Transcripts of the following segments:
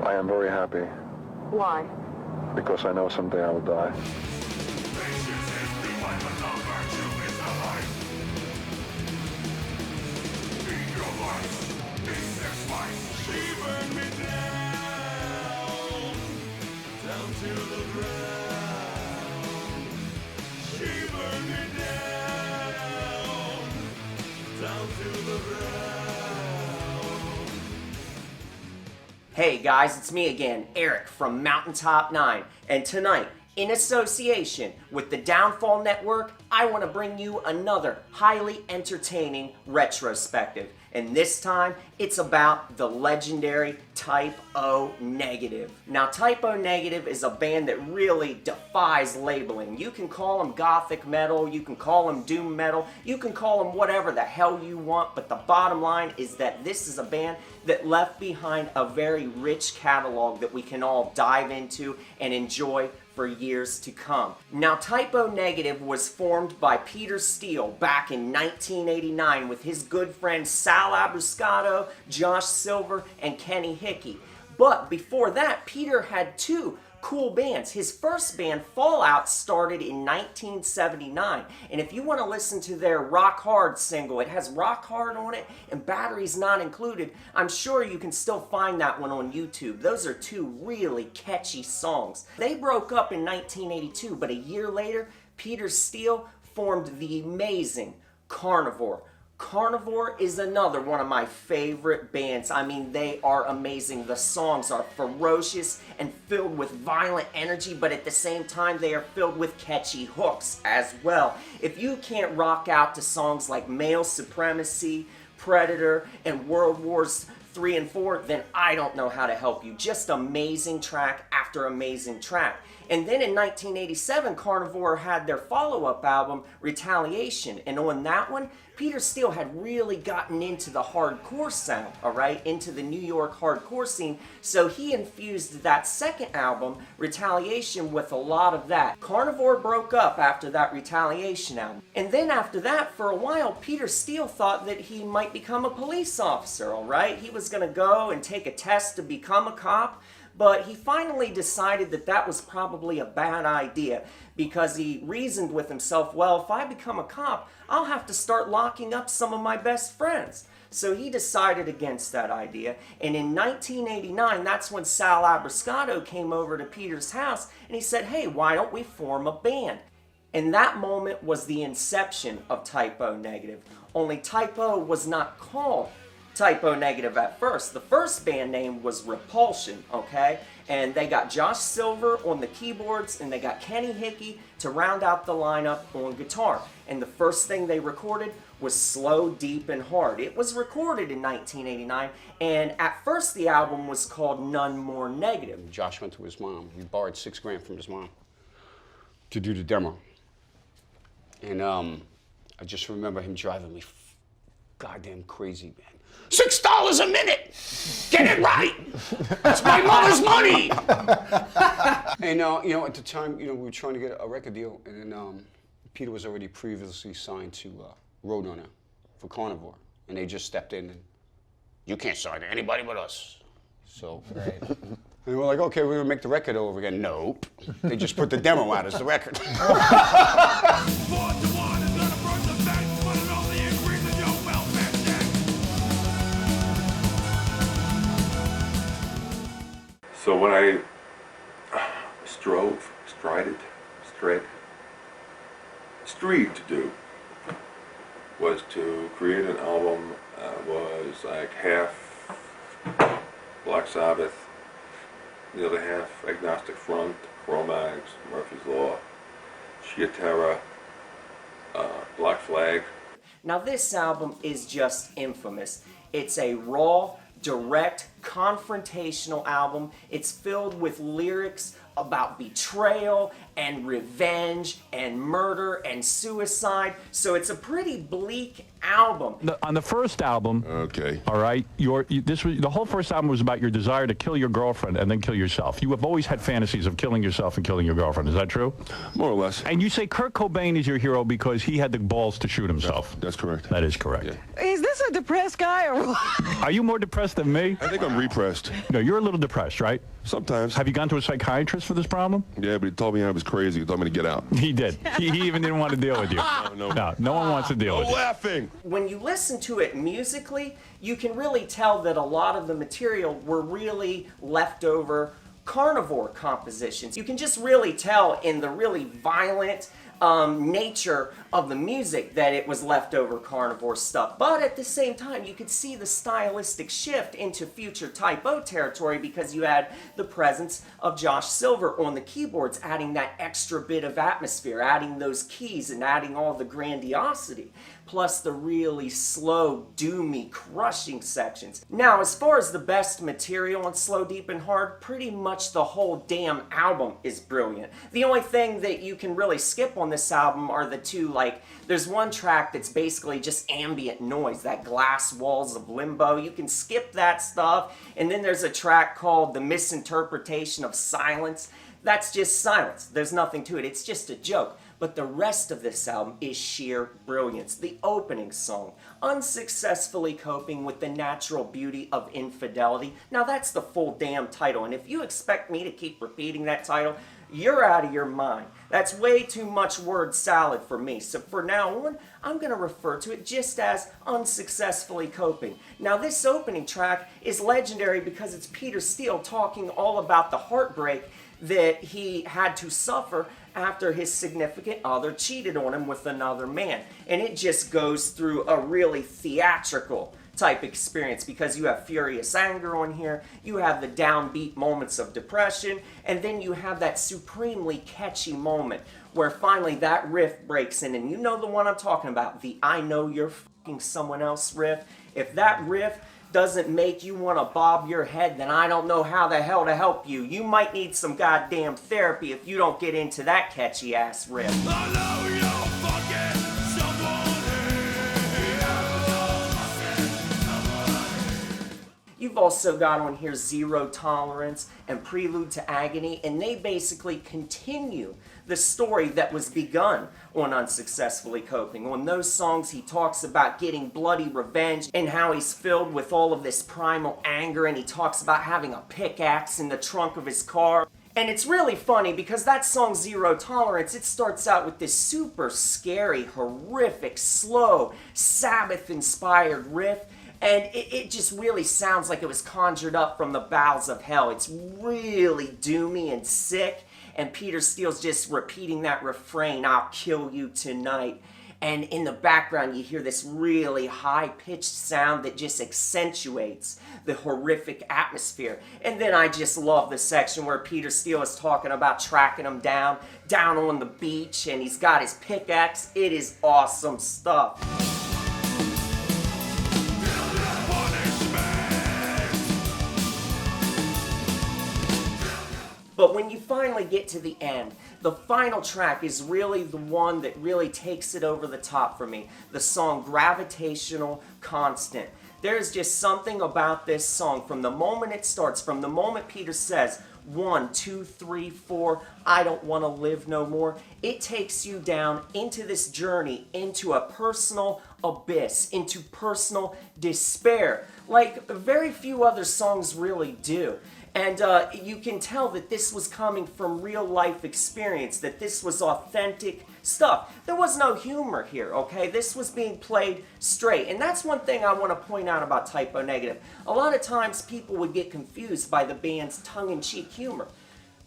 I am very happy Why? because I know someday I will die. Hey guys, it's me again, Eric from Mountaintop 9, and tonight, in association with the Downfall Network, I want to bring you another highly entertaining retrospective. And this time, it's about the legendary Type O Negative. Now, Type O Negative is a band that really defies labeling. You can call them gothic metal, you can call them doom metal, you can call them whatever the hell you want, but the bottom line is that this is a band that left behind a very rich catalog that we can all dive into and enjoy for years to come. Now, Type O Negative was formed by Peter Steele back in 1989 with his good friends Sal Abruscato, Josh Silver, and Kenny Hickey. But before that, Peter had two cool bands. His first band, Fallout, started in 1979. And if you want to listen to their Rock Hard single, it has Rock Hard on it and Batteries Not Included. I'm sure you can still find that one on YouTube. Those are two really catchy songs. They broke up in 1982, but a year later, Peter Steele formed the amazing Carnivore. Carnivore is another one of my favorite bands. I mean, they are amazing. The songs are ferocious and filled with violent energy, but at the same time, they are filled with catchy hooks as well. If you can't rock out to songs like Male Supremacy, Predator, and World Wars 3 and 4, then I don't know how to help you. Just amazing track after amazing track. And then in 1987, Carnivore had their follow-up album, Retaliation. And on that one, Peter Steele had really gotten into the hardcore sound, all right, into the New York hardcore scene. So he infused that second album, Retaliation, with a lot of that. Carnivore broke up after that Retaliation album. And then after that, for a while, Peter Steele thought that he might become a police officer, all right? He was going to go and take a test to become a cop. But he finally decided that that was probably a bad idea because he reasoned with himself, well, if I become a cop, I'll have to start locking up some of my best friends. So he decided against that idea. And in 1989, that's when Sal Abruscato came over to Peter's house and he said, hey, why don't we form a band? And that moment was the inception of Type O Negative. Only Type O was not called Type O Negative at first. The first band name was Repulsion, okay? And they got Josh Silver on the keyboards and they got Kenny Hickey to round out the lineup on guitar. And the first thing they recorded was Slow, Deep, and Hard. It was recorded in 1989, and at first the album was called None More Negative. Josh went to his mom. He borrowed $6 grand from his mom to do the demo. And I just remember him driving me goddamn crazy, man. $6 a minute! Get it right! It's my mother's money! And, at the time, we were trying to get a record deal, and then Peter was already previously signed to Roadrunner for Carnivore, and they just stepped in and, you can't sign to anybody but us. So, right. And we're like, okay, we're gonna make the record over again. Nope. They just put the demo out as the record. So when I strived to do was to create an album that was like half Black Sabbath, the other half Agnostic Front, Cro-Mags, Murphy's Law, Sheer Terror, Black Flag. Now this album is just infamous. It's a raw, direct, confrontational album. It's filled with lyrics about betrayal and revenge and murder and suicide. So it's a pretty bleak album. On the first album, okay, all right, the whole first album was about your desire to kill your girlfriend and then kill yourself. You have always had fantasies of killing yourself and killing your girlfriend. Is that true? More or less. And you say Kurt Cobain is your hero because he had the balls to shoot himself. That's correct. That is correct. Yeah. Is this a depressed guy or what? Are you more depressed than me? I think I'm I'm repressed. No, you're a little depressed, right? Sometimes. Have you gone to a psychiatrist for this problem? Yeah, but he told me I was crazy. He told me to get out. He did. He even didn't want to deal with you. No one wants to deal with you. Laughing. When you listen to it musically, you can really tell that a lot of the material were really leftover carnivore compositions. You can just really tell in the really violent nature of the music that it was leftover carnivore stuff. But at the same time, you could see the stylistic shift into future Type O territory because you had the presence of Josh Silver on the keyboards, adding that extra bit of atmosphere, adding those keys and adding all the grandiosity, plus the really slow, doomy, crushing sections. Now, as far as the best material on Slow, Deep, and Hard, pretty much the whole damn album is brilliant. The only thing that you can really skip on this album are the two, there's one track that's basically just ambient noise, that glass walls of limbo. You can skip that stuff. And then there's a track called The Misinterpretation of Silence. That's just silence. There's nothing to it. It's just a joke. But the rest of this album is sheer brilliance. The opening song, Unsuccessfully Coping with the Natural Beauty of Infidelity. Now that's the full damn title. And if you expect me to keep repeating that title, you're out of your mind. That's way too much word salad for me. So for now on, I'm going to refer to it just as Unsuccessfully Coping. Now this opening track is legendary because it's Peter Steele talking all about the heartbreak that he had to suffer after his significant other cheated on him with another man. And it just goes through a really theatrical type experience because you have furious anger on here, you have the downbeat moments of depression, and then you have that supremely catchy moment where finally that riff breaks in, and you know the one I'm talking about, the I Know You're Fucking Someone Else riff. If that riff doesn't make you want to bob your head, then I don't know how the hell to help you. You might need some goddamn therapy if you don't get into that catchy ass riff. I know you're fucking someone. You've also got on here Zero Tolerance and Prelude to Agony, and they basically continue the story that was begun on Unsuccessfully Coping. On those songs, he talks about getting bloody revenge and how he's filled with all of this primal anger, and he talks about having a pickaxe in the trunk of his car. And it's really funny because that song Zero Tolerance, it starts out with this super scary, horrific, slow, Sabbath-inspired riff, and it just really sounds like it was conjured up from the bowels of hell. It's really doomy and sick, and Peter Steele's just repeating that refrain, I'll kill you tonight. And in the background, you hear this really high-pitched sound that just accentuates the horrific atmosphere. And then I just love the section where Peter Steele is talking about tracking him down on the beach, and he's got his pickaxe. It is awesome stuff. But when you finally get to the end, the final track is really the one that really takes it over the top for me. The song Gravitational Constant. There's just something about this song from the moment it starts, from the moment Peter says, 1, 2, 3, 4, I don't want to live no more. It takes you down into this journey, into a personal abyss, into personal despair, like very few other songs really do. And you can tell that this was coming from real life experience, that this was authentic stuff. There was no humor here, okay? This was being played straight. And that's one thing I want to point out about Type O Negative. A lot of times people would get confused by the band's tongue-in-cheek humor.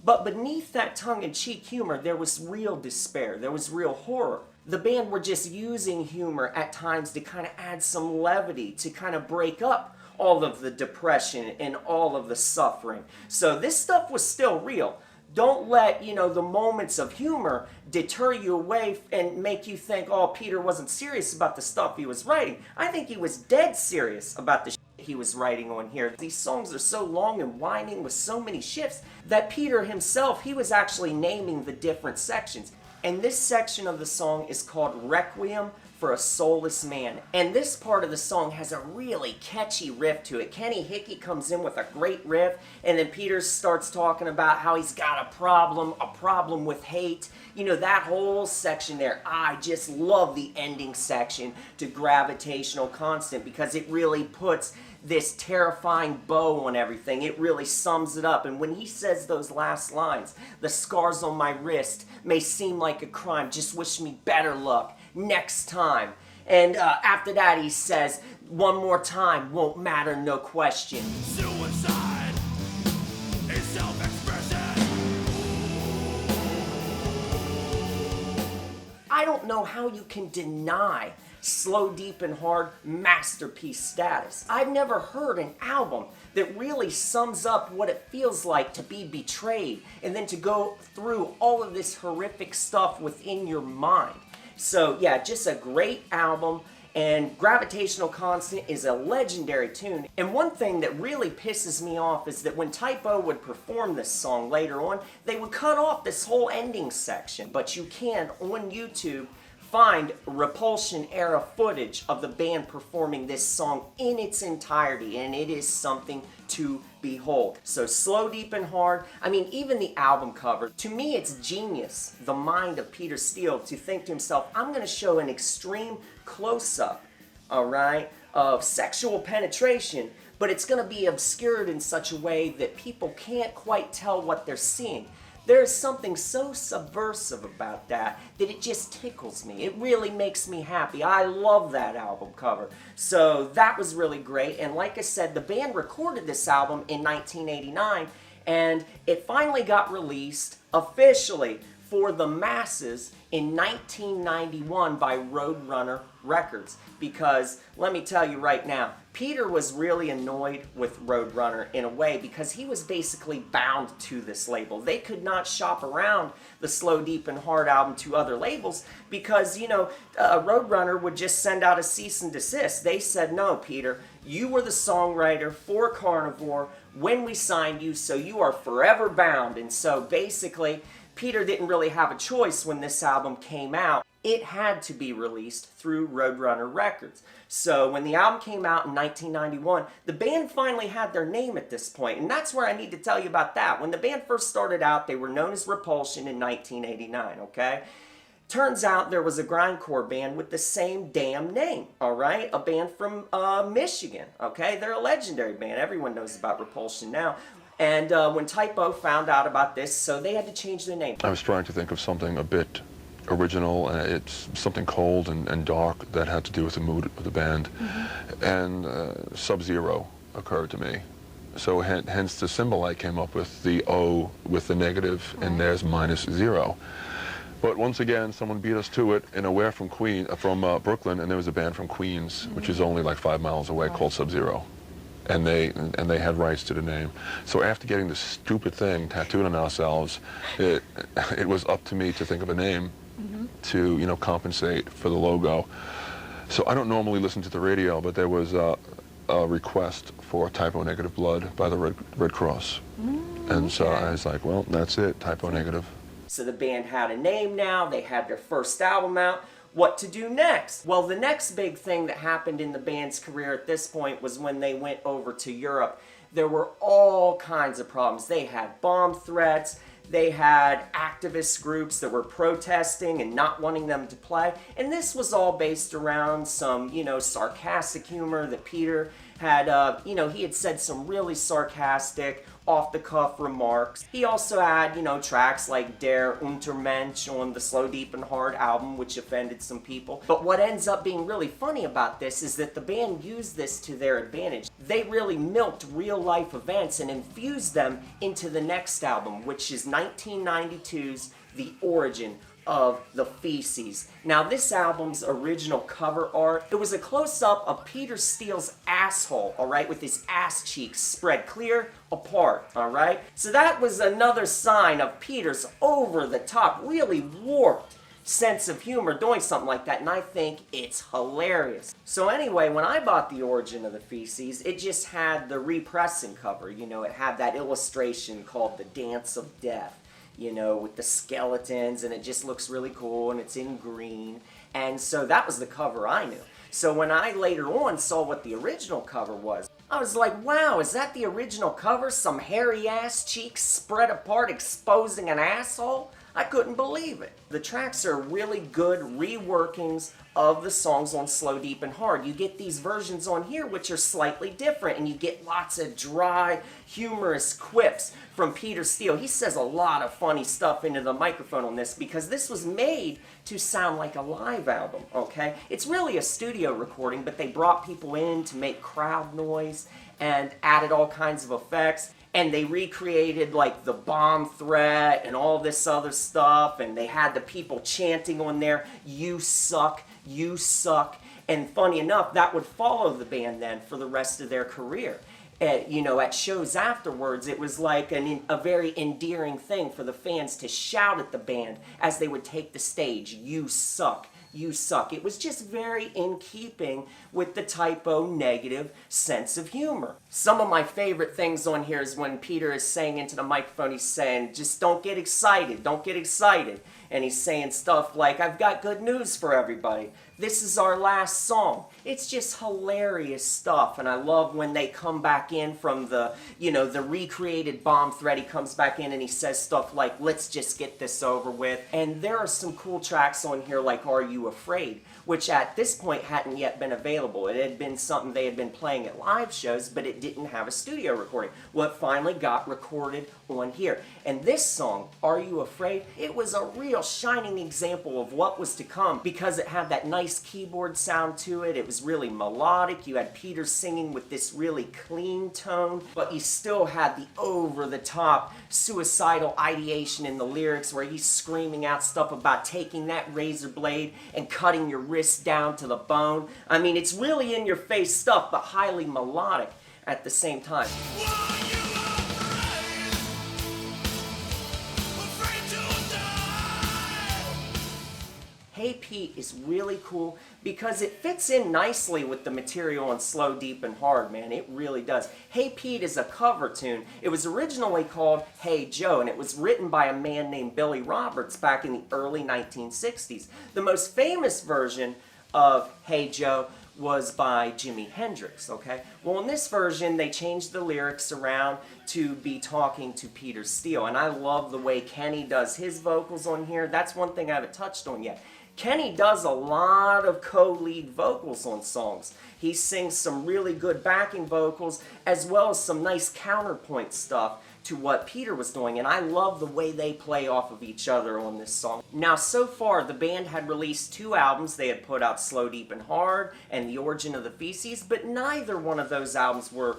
But beneath that tongue-in-cheek humor, there was real despair. There was real horror. The band were just using humor at times to kind of add some levity, to kind of break up all of the depression and all of the suffering. So this stuff was still real. Don't let, the moments of humor deter you away and make you think, oh, Peter wasn't serious about the stuff he was writing. I think he was dead serious about the shit he was writing on here. These songs are so long and winding with so many shifts that Peter himself, he was actually naming the different sections. And this section of the song is called Requiem for a Soulless Man. And this part of the song has a really catchy riff to it. Kenny Hickey comes in with a great riff, and then Peter starts talking about how he's got a problem with hate. That whole section there. I just love the ending section to Gravitational Constant because it really puts this terrifying bow on everything. It really sums it up. And when he says those last lines, the scars on my wrist may seem like a crime, just wish me better luck next time. And after that he says, one more time, won't matter, no question. Suicide is self-expression. I don't know how you can deny Slow, Deep, and Hard masterpiece status. I've never heard an album that really sums up what it feels like to be betrayed and then to go through all of this horrific stuff within your mind. So yeah, just a great album. And Gravitational Constant is a legendary tune. And one thing that really pisses me off is that when Typo would perform this song later on, they would cut off this whole ending section. But you can, on YouTube, find Repulsion era footage of the band performing this song in its entirety, and it is something to behold. So Slow, Deep, and Hard, I mean, even the album cover, to me it's genius, the mind of Peter Steele, to think to himself, I'm going to show an extreme close-up, alright, of sexual penetration, but it's going to be obscured in such a way that people can't quite tell what they're seeing. There's something so subversive about that it just tickles me. It really makes me happy. I love that album cover. So that was really great. And like I said, the band recorded this album in 1989, and it finally got released officially for the masses in 1991 by Roadrunner Records. Because, let me tell you right now, Peter was really annoyed with Roadrunner in a way because he was basically bound to this label. They could not shop around the Slow, Deep, and Hard album to other labels because, you know, Roadrunner would just send out a cease and desist. They said, no, Peter, you were the songwriter for Carnivore when we signed you, so you are forever bound. And so basically, Peter didn't really have a choice when this album came out. It had to be released through Roadrunner Records. So when the album came out in 1991, the band finally had their name at this point, and that's where I need to tell you about that. When the band first started out, they were known as Repulsion in 1989, okay? Turns out there was a grindcore band with the same damn name, all right? A band from Michigan, okay? They're a legendary band. Everyone knows about Repulsion now. And when Typo found out about this, so they had to change their name. I was trying to think of something a bit original, and it's something cold and dark that had to do with the mood of the band. And Sub-Zero occurred to me. So hence the symbol I came up with, the O with the negative, and there's -0. But once again, someone beat us to it, and we're from Brooklyn, and there was a band from Queens, which is only like 5 miles away, called Sub-Zero. And they had rights to the name. So after getting this stupid thing tattooed on ourselves, it was up to me to think of a name to, you know, compensate for the logo. So I don't normally listen to the radio, but there was a request for Typo Negative Blood by the Red Cross. And so I was like, well, that's it, Typo Negative. So the band had a name now, they had their first album out. What to do next? Well, the next big thing that happened in the band's career at this point was when they went over to Europe. There were all kinds of problems. They had bomb threats, they had activist groups that were protesting and not wanting them to play, and this was all based around some, you know, sarcastic humor that Peter had, you know, he had said some really sarcastic, off-the-cuff remarks. He also had, you know, tracks like Der Untermensch on the Slow, Deep, and Hard album, which offended some people. But what ends up being really funny about this is that the band used this to their advantage. They really milked real-life events and infused them into the next album, which is 1992's The Origin of the Feces. Now, this album's original cover art, it was a close-up of Peter Steele's asshole, alright, with his ass cheeks spread clear apart, alright? So that was another sign of Peter's over-the-top, really warped sense of humor doing something like that, and I think it's hilarious. So anyway, when I bought The Origin of the Feces, it just had the repressing cover, you know, it had that illustration called The Dance of Death, you know, with the skeletons, and it just looks really cool, and it's in green. And so that was the cover I knew. So when I later on saw what the original cover was, I was like, wow, is that the original cover? Some hairy ass cheeks spread apart exposing an asshole? I couldn't believe it. The tracks are really good reworkings of the songs on Slow, Deep, and Hard. You get these versions on here which are slightly different, and you get lots of dry, humorous quips from Peter Steele. He says a lot of funny stuff into the microphone on this because this was made to sound like a live album, okay? It's really a studio recording, but they brought people in to make crowd noise and added all kinds of effects. And they recreated like the bomb threat and all this other stuff, and they had the people chanting on there, "You suck, you suck." And funny enough, that would follow the band then for the rest of their career. At shows afterwards, it was like a very endearing thing for the fans to shout at the band as they would take the stage, "You suck. You suck." It was just very in keeping with the typo negative sense of humor. Some of my favorite things on here is when Peter is saying into the microphone, he's saying, "Just don't get excited, don't get excited." And he's saying stuff like, "I've got good news for everybody. This is our last song." It's just hilarious stuff, and I love when they come back in from the recreated bomb threat. He comes back in and he says stuff like, "Let's just get this over with." And there are some cool tracks on here like "Are You Afraid?", which at this point hadn't yet been available. It had been something they had been playing at live shows, but it didn't have a studio recording. Well, it finally got recorded on here. And this song, "Are You Afraid?", it was a real shining example of what was to come because it had that nice keyboard sound to it. It was really melodic. You had Peter singing with this really clean tone, but you still had the over-the-top suicidal ideation in the lyrics where he's screaming out stuff about taking that razor blade and cutting your wrist down to the bone. I mean, it's really in-your-face stuff, but highly melodic at the same time. Why you afraid to die? Hey Pete is really cool because it fits in nicely with the material on Slow, Deep, and Hard, man. It really does. Hey Pete is a cover tune. It was originally called Hey Joe, and it was written by a man named Billy Roberts back in the early 1960s. The most famous version of Hey Joe was by Jimi Hendrix, okay? Well, in this version, they changed the lyrics around to be talking to Peter Steele, and I love the way Kenny does his vocals on here. That's one thing I haven't touched on yet. Kenny does a lot of co-lead vocals on songs. He sings some really good backing vocals as well as some nice counterpoint stuff to what Peter was doing, and I love the way they play off of each other on this song. Now, so far, the band had released 2 albums. They had put out Slow, Deep, and Hard and The Origin of the Feces, but neither one of those albums were,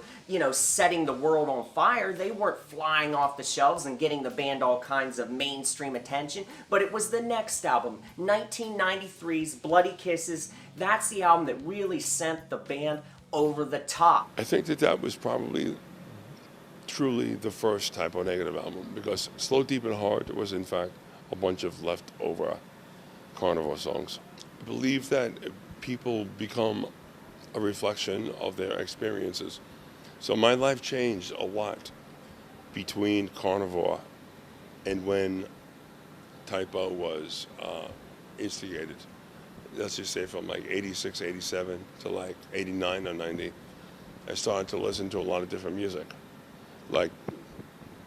setting the world on fire. They weren't flying off the shelves and getting the band all kinds of mainstream attention, but it was the next album, 1993's Bloody Kisses. That's the album that really sent the band over the top. I think that was probably truly the first typo negative album because Slow, Deep, and Hard was in fact a bunch of leftover carnivore songs. I believe that people become a reflection of their experiences. So my life changed a lot between carnivore and when typo was instigated. Let's just say from like 86, 87 to like 89 or 90, I started to listen to a lot of different music. Like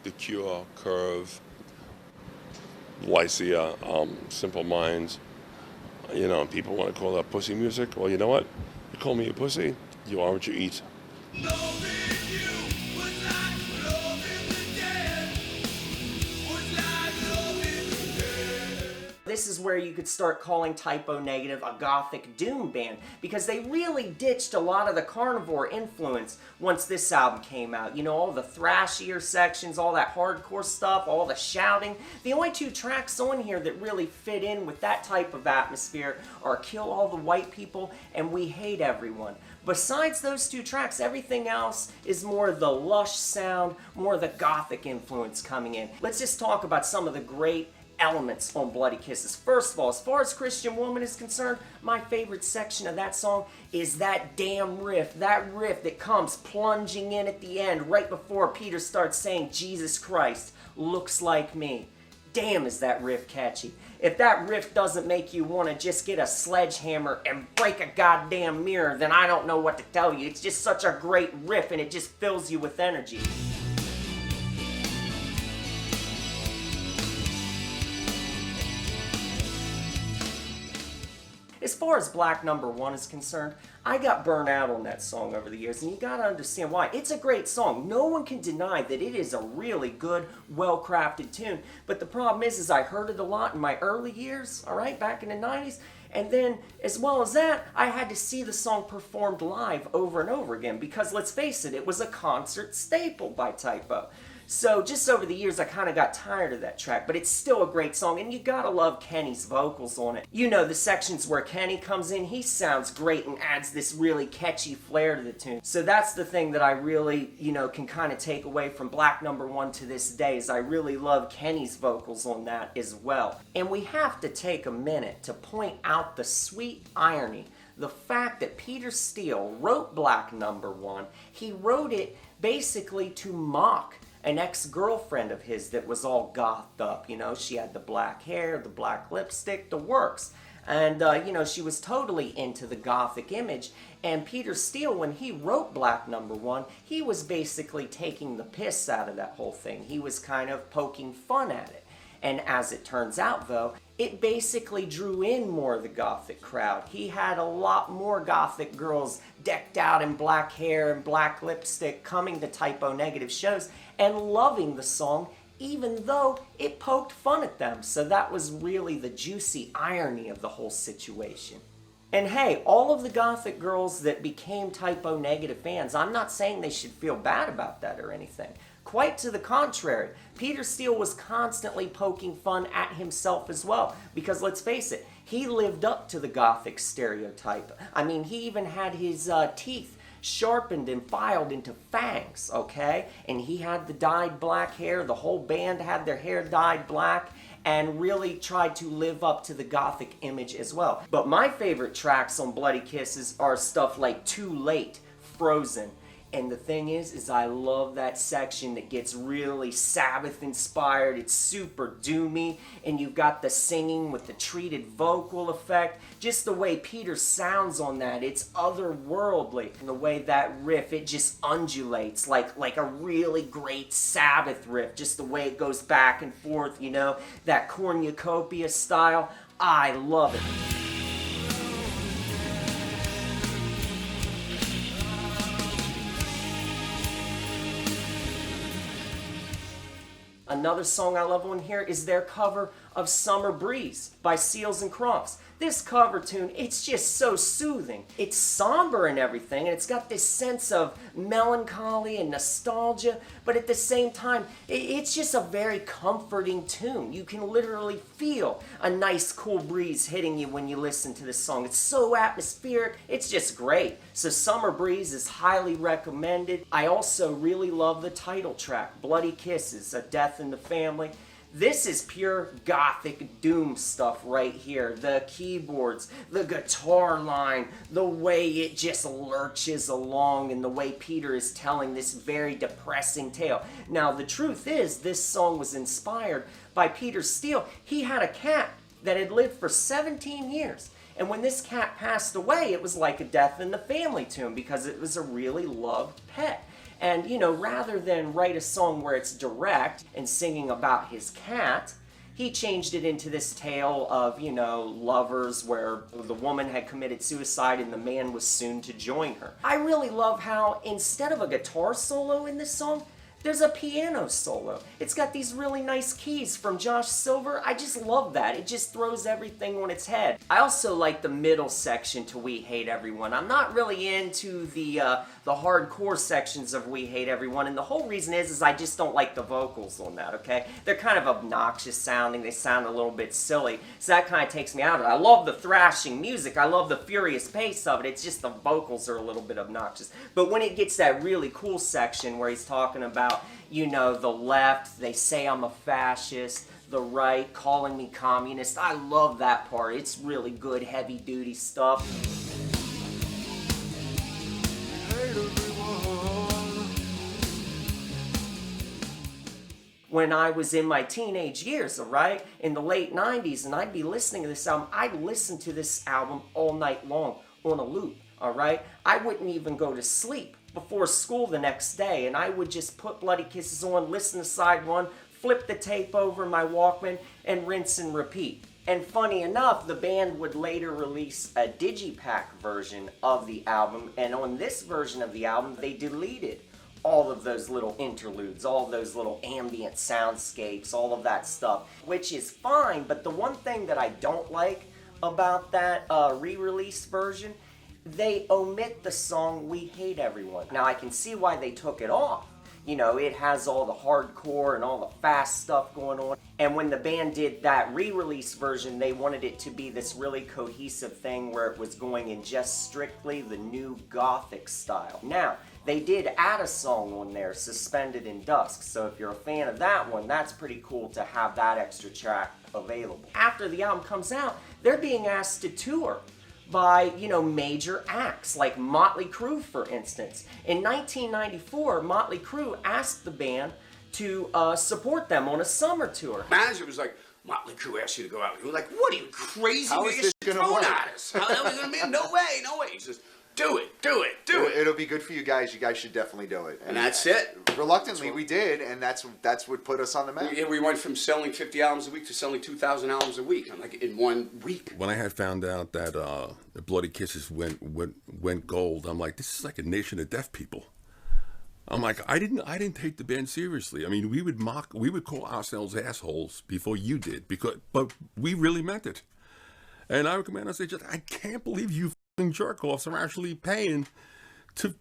The Cure, Curve, Lycia, Simple Minds. People want to call that pussy music. Well, you know what? You call me a pussy, you are what you eat. Loving you was like loving the dead. Was like loving the dead. This is where you could start calling Typo Negative a gothic doom band because they really ditched a lot of the carnivore influence once this album came out. All the thrashier sections, all that hardcore stuff, all the shouting. The only 2 tracks on here that really fit in with that type of atmosphere are Kill All the White People and We Hate Everyone. Besides those 2 tracks, everything else is more the lush sound, more the gothic influence coming in. Let's just talk about some of the great elements on Bloody Kisses. First of all, as far as Christian Woman is concerned, my favorite section of that song is that damn riff. That riff that comes plunging in at the end right before Peter starts saying, "Jesus Christ looks like me." Damn, is that riff catchy. If that riff doesn't make you want to just get a sledgehammer and break a goddamn mirror, then I don't know what to tell you. It's just such a great riff and it just fills you with energy. As far as Black Number One is concerned, I got burnt out on that song over the years, and you gotta understand why. It's a great song. No one can deny that it is a really good, well-crafted tune. But the problem is I heard it a lot in my early years, all right, back in the 90s. And then, as well as that, I had to see the song performed live over and over again because, let's face it, it was a concert staple by Typo. So just over the years, I kind of got tired of that track, but it's still a great song, and you gotta love Kenny's vocals on it. You know, the sections where Kenny comes in, he sounds great and adds this really catchy flair to the tune. So that's the thing that I really, can kind of take away from Black Number One to this day, is I really love Kenny's vocals on that as well. And we have to take a minute to point out the sweet irony, the fact that Peter Steele wrote Black Number One. He wrote it basically to mock an ex-girlfriend of his that was all gothed up. She had the black hair, the black lipstick, the works. And, she was totally into the gothic image. And Peter Steele, when he wrote Black Number One, he was basically taking the piss out of that whole thing. He was kind of poking fun at it. And as it turns out, though, it basically drew in more of the gothic crowd. He had a lot more gothic girls decked out in black hair and black lipstick coming to Typo Negative shows and loving the song, even though it poked fun at them. So that was really the juicy irony of the whole situation. And hey, all of the gothic girls that became Typo Negative fans, I'm not saying they should feel bad about that or anything. Quite to the contrary, Peter Steele was constantly poking fun at himself as well, because let's face it, he lived up to the gothic stereotype. I mean, he even had his teeth sharpened and filed into fangs, okay? And he had the dyed black hair, the whole band had their hair dyed black, and really tried to live up to the gothic image as well. But my favorite tracks on Bloody Kisses are stuff like Too Late, Frozen. And the thing is I love that section that gets really Sabbath inspired. It's super doomy, and you've got the singing with the treated vocal effect. Just the way Peter sounds on that, it's otherworldly. And the way that riff, it just undulates like a really great Sabbath riff. Just the way it goes back and forth, that cornucopia style. I love it. Another song I love on here is their cover of Summer Breeze by Seals and Crofts. This cover tune, it's just so soothing. It's somber and everything, and it's got this sense of melancholy and nostalgia, but at the same time, it's just a very comforting tune. You can literally feel a nice cool breeze hitting you when you listen to this song. It's so atmospheric, it's just great. So Summer Breeze is highly recommended. I also really love the title track, Bloody Kisses, A Death in the Family. This is pure gothic doom stuff right here. The keyboards, the guitar line, the way it just lurches along, and the way Peter is telling this very depressing tale. Now, the truth is, this song was inspired by Peter Steele. He had a cat that had lived for 17 years. And when this cat passed away, it was like a death in the family to him because it was a really loved pet. And, rather than write a song where it's direct and singing about his cat, he changed it into this tale of, lovers where the woman had committed suicide and the man was soon to join her. I really love how instead of a guitar solo in this song, there's a piano solo. It's got these really nice keys from Josh Silver. I just love that. It just throws everything on its head. I also like the middle section to We Hate Everyone. I'm not really into the hardcore sections of We Hate Everyone, and the whole reason is I just don't like the vocals on that, okay? They're kind of obnoxious sounding. They sound a little bit silly, so that kind of takes me out of it. I love the thrashing music. I love the furious pace of it. It's just the vocals are a little bit obnoxious. But when it gets that really cool section where he's talking about, the left, they say I'm a fascist, the right, calling me communist. I love that part. It's really good, heavy-duty stuff. When I was in my teenage years, all right, in the late 90s, and I'd be listening to this album, I'd listen to this album all night long on a loop, all right? I wouldn't even go to sleep before school the next day, and I would just put Bloody Kisses on, listen to side one, flip the tape over my Walkman, and rinse and repeat. And funny enough, the band would later release a digipack version of the album, and on this version of the album, they deleted all of those little interludes, all of those little ambient soundscapes, all of that stuff, which is fine, but the one thing that I don't like about that re-release version, they omit the song We Hate Everyone. Now, I can see why they took it off. You know, it has all the hardcore and all the fast stuff going on. And when the band did that re-release version, they wanted it to be this really cohesive thing where it was going in just strictly the new Gothic style. Now, they did add a song on there, Suspended in Dusk. So if you're a fan of that one, that's pretty cool to have that extra track available. After the album comes out, they're being asked to tour by, you know, major acts like Motley Crue, for instance. In 1994, Motley Crue asked the band to support them on a summer tour. Manager was like, Motley Crue asked you to go out. We were like, what are you, crazy? How is this gonna work? At us. How are we gonna be? No way, no way. He says, do it. It'll be good for you guys. You guys should definitely do it. And that's it. Reluctantly, we did, and that's what put us on the map. We went from selling 50 albums a week to selling 2,000 albums a week. I'm like, in 1 week. When I had found out that the Bloody Kisses went gold, I'm like, this is like a nation of deaf people. I'm like, I didn't take the band seriously. I mean, we would call ourselves assholes before you did, but we really meant it. And I would come in and say, I can't believe you jerk-offs are actually paying to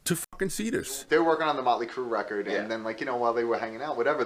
fucking see this. They were working on the Motley Crue record, and then, like, you know, while they were hanging out, whatever,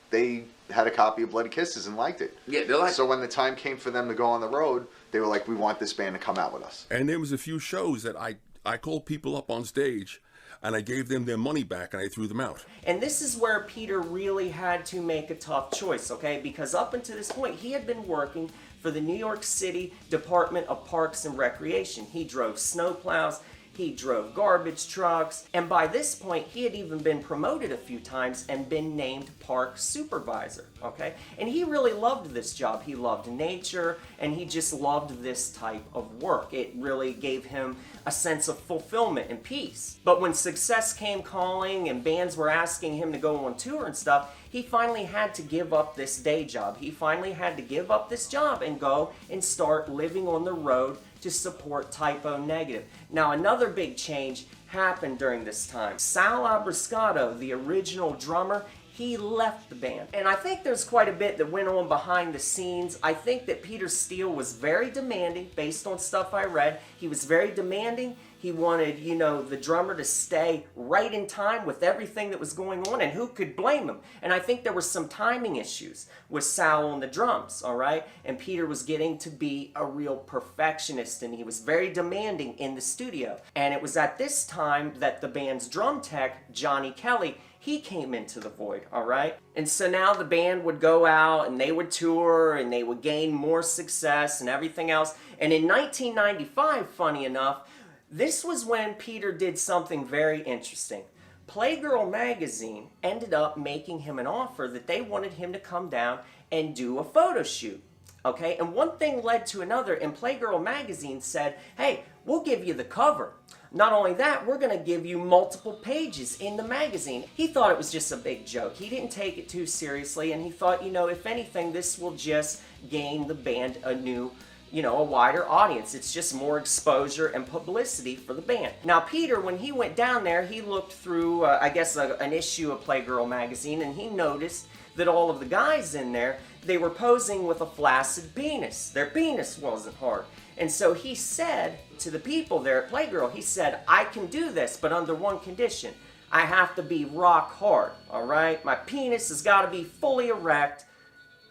they had a copy of Bloody Kisses and liked it. Yeah, they're like. So when the time came for them to go on the road, they were like, we want this band to come out with us. And there was a few shows that I called people up on stage, and I gave them their money back, and I threw them out. And this is where Peter really had to make a tough choice, okay? Because up until this point, he had been working for the New York City Department of Parks and Recreation. He drove snowplows, he drove garbage trucks, and by this point, he had even been promoted a few times and been named park supervisor, okay? And he really loved this job. He loved nature, and he just loved this type of work. It really gave him a sense of fulfillment and peace. But when success came calling and bands were asking him to go on tour and stuff, he finally had to give up this day job. He finally had to give up this job and go and start living on the road to support Typo Negative. Now, another big change happened during this time. Sal Abrascato, the original drummer, he left the band. And I think there's quite a bit that went on behind the scenes. I think that Peter Steele was very demanding, based on stuff I read. He was very demanding. He wanted, you know, the drummer to stay right in time with everything that was going on, and who could blame him? And I think there were some timing issues with Sal on the drums, all right? And Peter was getting to be a real perfectionist, and he was very demanding in the studio. And it was at this time that the band's drum tech, Johnny Kelly, he came into the void, all right? And so now the band would go out and they would tour and they would gain more success and everything else. And in 1995, funny enough, this was when Peter did something very interesting. Playgirl magazine ended up making him an offer that they wanted him to come down and do a photo shoot. Okay, and one thing led to another, and Playgirl magazine said, hey, we'll give you the cover. Not only that, we're going to give you multiple pages in the magazine. He thought it was just a big joke. He didn't take it too seriously, and he thought, you know, if anything, this will just gain the band a new, you know, a wider audience. It's just more exposure and publicity for the band. Now, Peter, when he went down there, he looked through, I guess, an issue of Playgirl magazine, and he noticed that all of the guys in there, they were posing with a flaccid penis. Their penis wasn't hard. And so he said to the people there at Playgirl, he said, I can do this, but under one condition. I have to be rock hard, all right? My penis has got to be fully erect,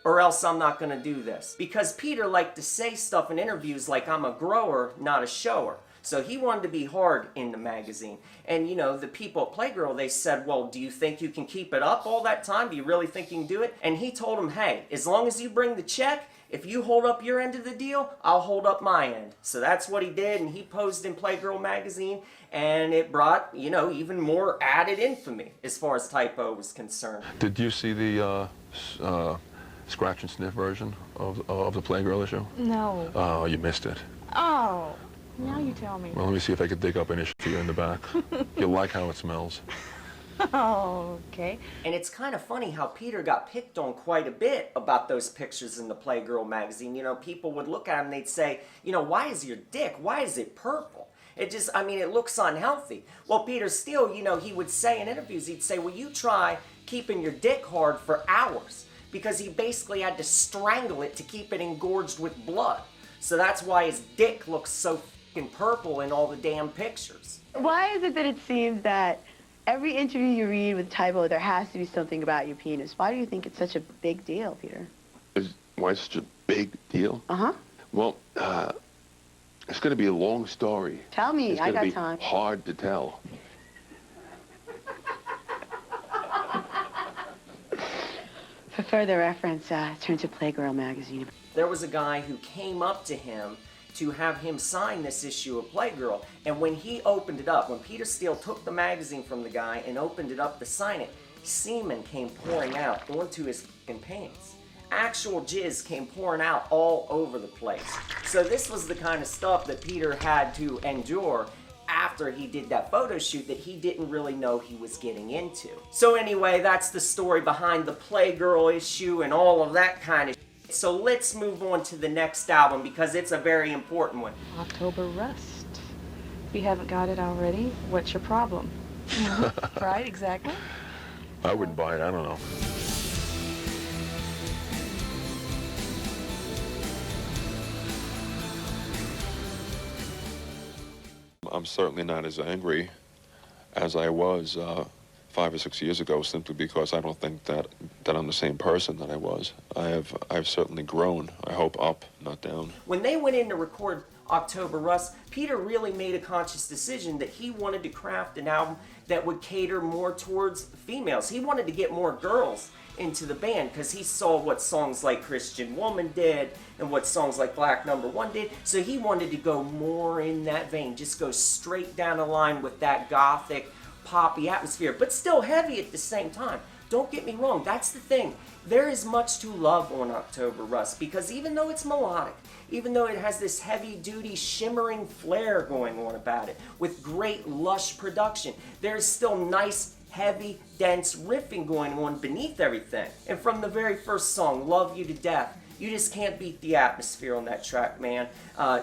or else I'm not going to do this. Because Peter liked to say stuff in interviews like, I'm a grower, not a shower. So he wanted to be hard in the magazine. And, you know, the people at Playgirl, they said, well, do you think you can keep it up all that time? Do you really think you can do it? And he told them, hey, as long as you bring the check, if you hold up your end of the deal, I'll hold up my end. So that's what he did, and he posed in Playgirl magazine, and it brought, you know, even more added infamy as far as Typo was concerned. Did you see the scratch and sniff version of the Playgirl issue? No. Oh, you missed it. Oh, now you tell me. Well, let me see if I could dig up an issue for you in the back. You'll like how it smells. Oh, okay. And it's kind of funny how Peter got picked on quite a bit about those pictures in the Playgirl magazine. You know, people would look at him and they'd say, you know, why is your dick, why is it purple? It just, I mean, it looks unhealthy. Well, Peter Steele, you know, he would say in interviews, he'd say, well, you try keeping your dick hard for hours, because he basically had to strangle it to keep it engorged with blood. So that's why his dick looks so fucking purple in all the damn pictures. Why is it that it seems that every interview you read with Tybo, there has to be something about your penis? Why do you think it's such a big deal, Peter? Why it's such a big deal? Uh-huh. Well, it's going to be a long story. Tell me, It's I going to got be time. hard to tell. For further reference, turn to Playgirl magazine. There was a guy who came up to him to have him sign this issue of Playgirl, and when he opened it up, when Peter Steele took the magazine from the guy and opened it up to sign it, semen came pouring out onto his fucking pants. Actual jizz came pouring out all over the place. So this was the kind of stuff that Peter had to endure after he did that photo shoot that he didn't really know he was getting into. So anyway, that's the story behind the Playgirl issue and all of that kind of shit. So let's move on to the next album, because it's a very important one. October Rust. If you haven't got it already, what's your problem? Right, exactly. I wouldn't buy it. I don't know. I'm certainly not as angry as I was 5 or 6 years ago, simply because I don't think that I'm the same person that I was. I've certainly grown. I hope up, not down. When they went in to record October Rust, Peter really made a conscious decision that he wanted to craft an album that would cater more towards females. He wanted to get more girls into the band, because he saw what songs like Christian Woman did and what songs like Black Number One did. So he wanted to go more in that vein, just go straight down the line with that gothic, poppy atmosphere, but still heavy at the same time. Don't get me wrong, that's the thing. There is much to love on October Rust, because even though it's melodic, even though it has this heavy-duty, shimmering flair going on about it, with great, lush production, there's still nice, heavy, dense riffing going on beneath everything. And from the very first song, Love You to Death, you just can't beat the atmosphere on that track, man.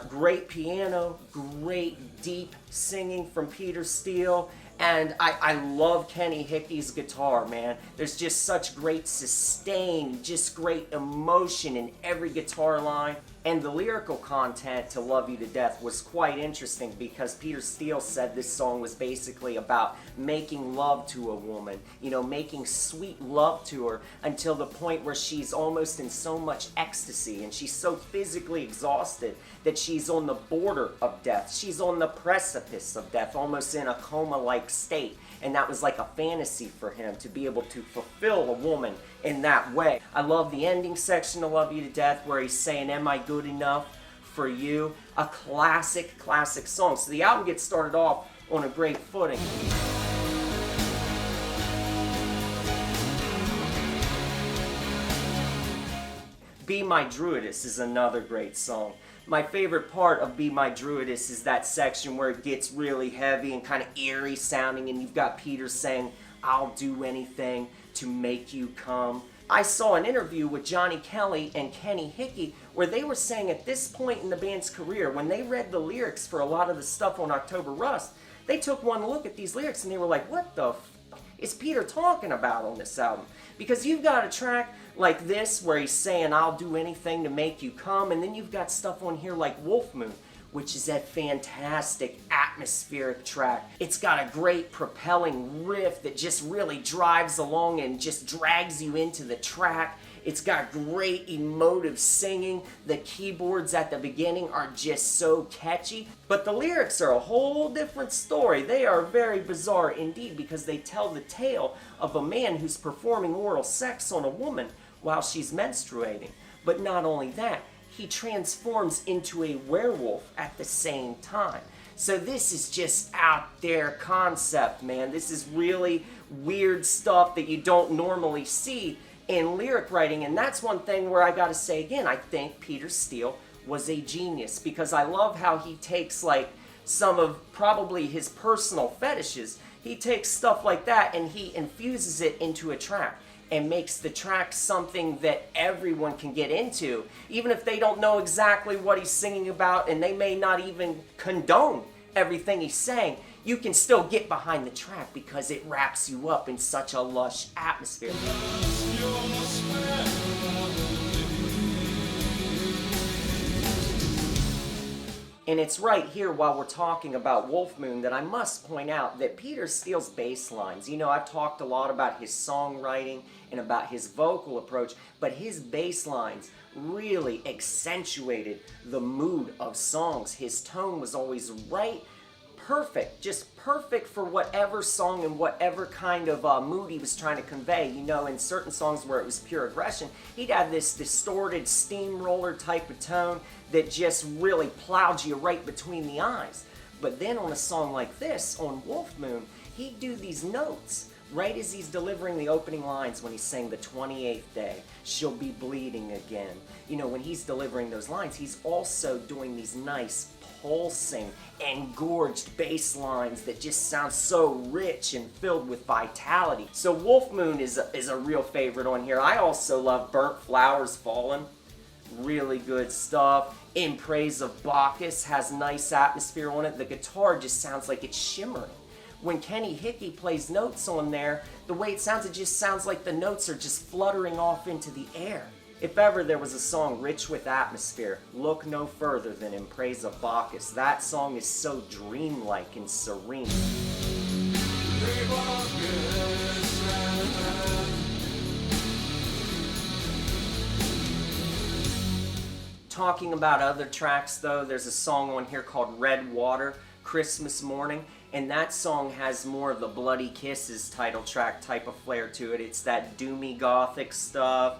Great piano, great deep singing from Peter Steele, and I love Kenny Hickey's guitar, man. There's just such great sustain, just great emotion in every guitar line. And the lyrical content to Love You to Death was quite interesting, because Peter Steele said this song was basically about making love to a woman, you know, making sweet love to her until the point where she's almost in so much ecstasy and she's so physically exhausted that she's on the border of death. She's on the precipice of death, almost in a coma-like state. And that was like a fantasy for him, to be able to fulfill a woman in that way. I love the ending section of Love You to Death, where he's saying, am I good enough for you? A classic, classic song. So the album gets started off on a great footing. Be My Druidess is another great song. My favorite part of Be My Druidess is that section where it gets really heavy and kind of eerie sounding, and you've got Peter saying, I'll do anything to make you come. I saw an interview with Johnny Kelly and Kenny Hickey where they were saying at this point in the band's career, when they read the lyrics for a lot of the stuff on October Rust, they took one look at these lyrics and they were like, what the f*** is Peter talking about on this album? Because you've got a track like this where he's saying, I'll do anything to make you come, and then you've got stuff on here like Wolf Moon, which is that fantastic atmospheric track. It's got a great propelling riff that just really drives along and just drags you into the track. It's got great emotive singing. The keyboards at the beginning are just so catchy. But the lyrics are a whole different story. They are very bizarre indeed, because they tell the tale of a man who's performing oral sex on a woman while she's menstruating. But not only that, he transforms into a werewolf at the same time. So this is just out there concept, man. This is really weird stuff that you don't normally see in lyric writing, and that's one thing where I gotta say again, I think Peter Steele was a genius, because I love how he takes like some of probably his personal fetishes, He takes stuff like that and he infuses it into a track and makes the track something that everyone can get into, even if they don't know exactly what he's singing about and they may not even condone everything he's saying. You can still get behind the track because it wraps you up in such a lush atmosphere. And it's right here while we're talking about Wolf Moon that I must point out that Peter Steele's bass lines, you know, I've talked a lot about his songwriting and about his vocal approach, but his bass lines really accentuated the mood of songs. His tone was always right, perfect, just perfect for whatever song and whatever kind of mood he was trying to convey. You know, in certain songs where it was pure aggression, he'd have this distorted steamroller type of tone that just really plowed you right between the eyes. But then on a song like this, on Wolf Moon, he'd do these notes right as he's delivering the opening lines when he sang the 28th day, she'll be bleeding again. You know, when he's delivering those lines, he's also doing these nice pulsing, engorged bass lines that just sound so rich and filled with vitality. So Wolf Moon is a real favorite on here. I also love Burnt Flowers Fallen. Really good stuff. In Praise of Bacchus has nice atmosphere on it. The guitar just sounds like it's shimmering. When Kenny Hickey plays notes on there, the way it just sounds like the notes are just fluttering off into the air. If ever there was a song rich with atmosphere, look no further than In Praise of Bacchus. That song is so dreamlike and serene. Talking about other tracks though, there's a song on here called Red Water, Christmas Morning, and that song has more of the Bloody Kisses title track type of flair to it. It's that doomy gothic stuff,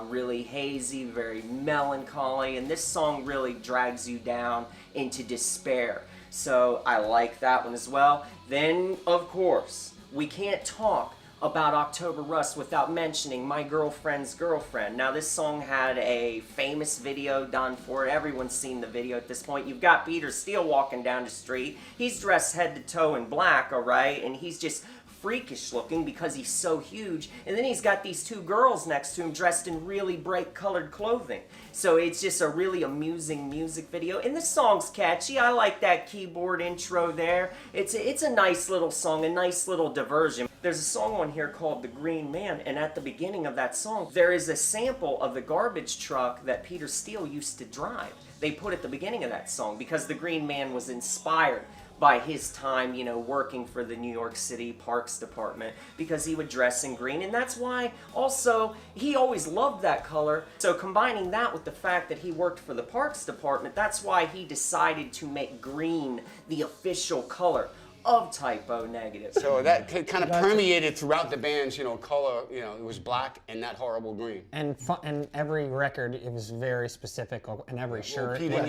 really hazy, very melancholy, and this song really drags you down into despair. So I like that one as well. Then, of course, we can't talk about October Rust without mentioning My Girlfriend's Girlfriend. Now this song had a famous video done for it. Everyone's seen the video at this point. You've got Peter Steele walking down the street. He's dressed head to toe in black, alright? And he's just freakish looking because he's so huge. And then he's got these two girls next to him dressed in really bright colored clothing. So it's just a really amusing music video. And the song's catchy. I like that keyboard intro there. It's a nice little song, a nice little diversion. There's a song on here called The Green Man, and at the beginning of that song, there is a sample of the garbage truck that Peter Steele used to drive. They put at the beginning of that song because the Green Man was inspired by his time, you know, working for the New York City Parks Department, because he would dress in green, and that's why also he always loved that color. So combining that with the fact that he worked for the Parks Department, that's why he decided to make green the official color of Type O Negative. So that kind of permeated throughout the band's, you know, color. You know, it was black and that horrible green. And every record, it was very specific, and every shirt. Peter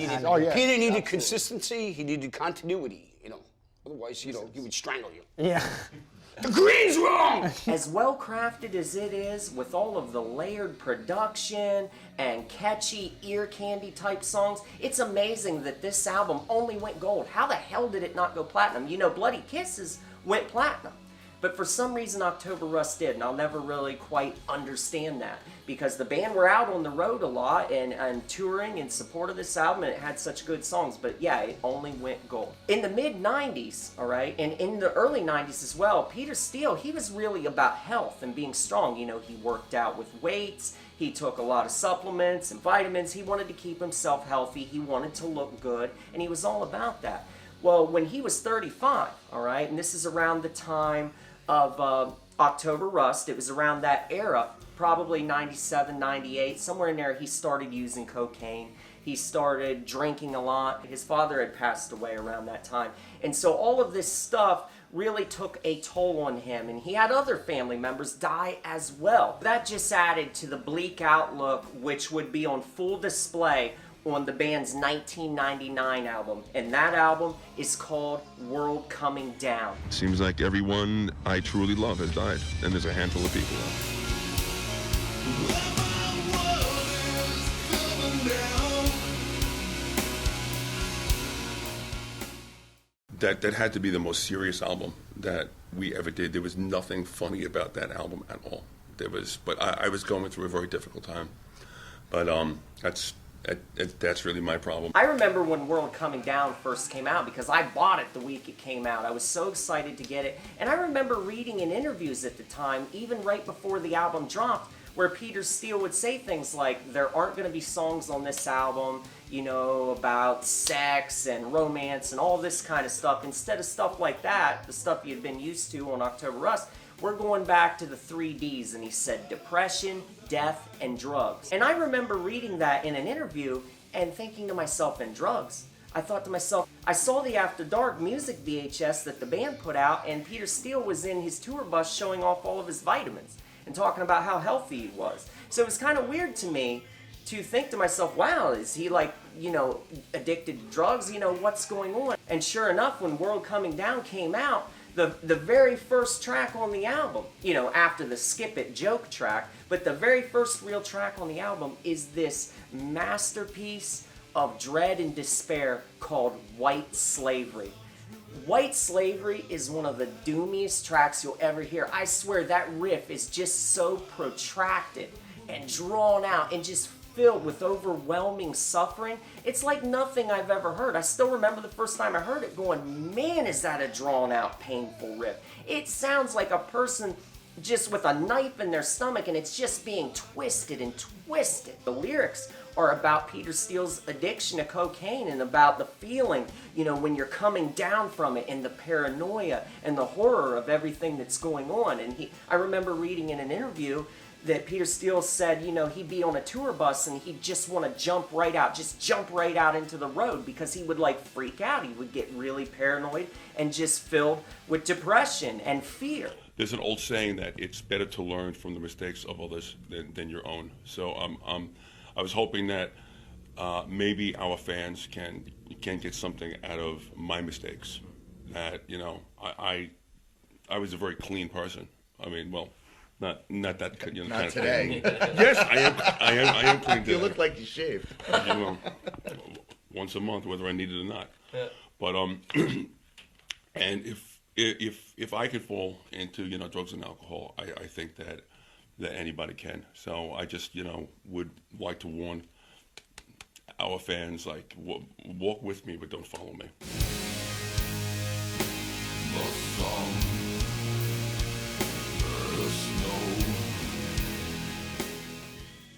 needed consistency. He needed continuity. You know, otherwise, you know, he would strangle you. Yeah. The green's wrong! As well crafted as it is, with all of the layered production and catchy ear candy type songs, it's amazing that this album only went gold. How the hell did it not go platinum? You know, Bloody Kisses went platinum. But for some reason October Rust did, and I'll never really quite understand that, because the band were out on the road a lot and touring in support of this album, and it had such good songs, but yeah, it only went gold. In the mid-90s, alright, and in the early 90s as well, Peter Steele, he was really about health and being strong. You know, he worked out with weights, he took a lot of supplements and vitamins, he wanted to keep himself healthy, he wanted to look good, and he was all about that. Well, when he was 35, alright, and this is around the time of October Rust, it was around that era, probably 97, 98, somewhere in there, he started using cocaine. He started drinking a lot. His father had passed away around that time. And so all of this stuff really took a toll on him, and he had other family members die as well. That just added to the bleak outlook, which would be on full display on the band's 1999 album, and that album is called World Coming Down. Seems like everyone I truly love has died, and there's a handful of people left. that had to be the most serious album that we ever did. There was nothing funny about that album at all. But I was going through a very difficult time. But that's really my problem. I remember when World Coming Down first came out because I bought it the week it came out. I was so excited to get it. And I remember reading in interviews at the time, even right before the album dropped, where Peter Steele would say things like, there aren't going to be songs on this album, you know, about sex and romance and all this kind of stuff. Instead of stuff like that, the stuff you'd been used to on October Rust, we're going back to the 3 Ds. And he said depression, death, and drugs. And I remember reading that in an interview and thinking to myself, and drugs? I thought to myself, I saw the After Dark music VHS that the band put out, and Peter Steele was in his tour bus showing off all of his vitamins and talking about how healthy he was. So it was kind of weird to me to think to myself, wow, is he like, you know, addicted to drugs? You know, what's going on? And sure enough, when World Coming Down came out, the very first track on the album, you know, after the Skip It joke track, but the very first real track on the album is this masterpiece of dread and despair called White Slavery. White Slavery is one of the doomiest tracks you'll ever hear. I swear that riff is just so protracted and drawn out and just filled with overwhelming suffering. It's like nothing I've ever heard. I still remember the first time I heard it going, man, is that a drawn out, painful riff. It sounds like a person just with a knife in their stomach and it's just being twisted and twisted. The lyrics are about Peter Steele's addiction to cocaine and about the feeling, you know, when you're coming down from it and the paranoia and the horror of everything that's going on. And I remember reading in an interview that Peter Steele said, you know, he'd be on a tour bus and he'd just want to jump right out into the road because he would like freak out. He would get really paranoid and just filled with depression and fear. There's an old saying that it's better to learn from the mistakes of others than your own. So I was hoping that maybe our fans can get something out of my mistakes. That, you know, I was a very clean person. I mean, well, not that, you know, Not today. Yes, I am clean today. You look like you shaved. Well, once a month, whether I need it or not. Yeah. But and if I could fall into, you know, drugs and alcohol, I think that anybody can. So I just, you know, would like to warn our fans, like, walk with me, but don't follow me.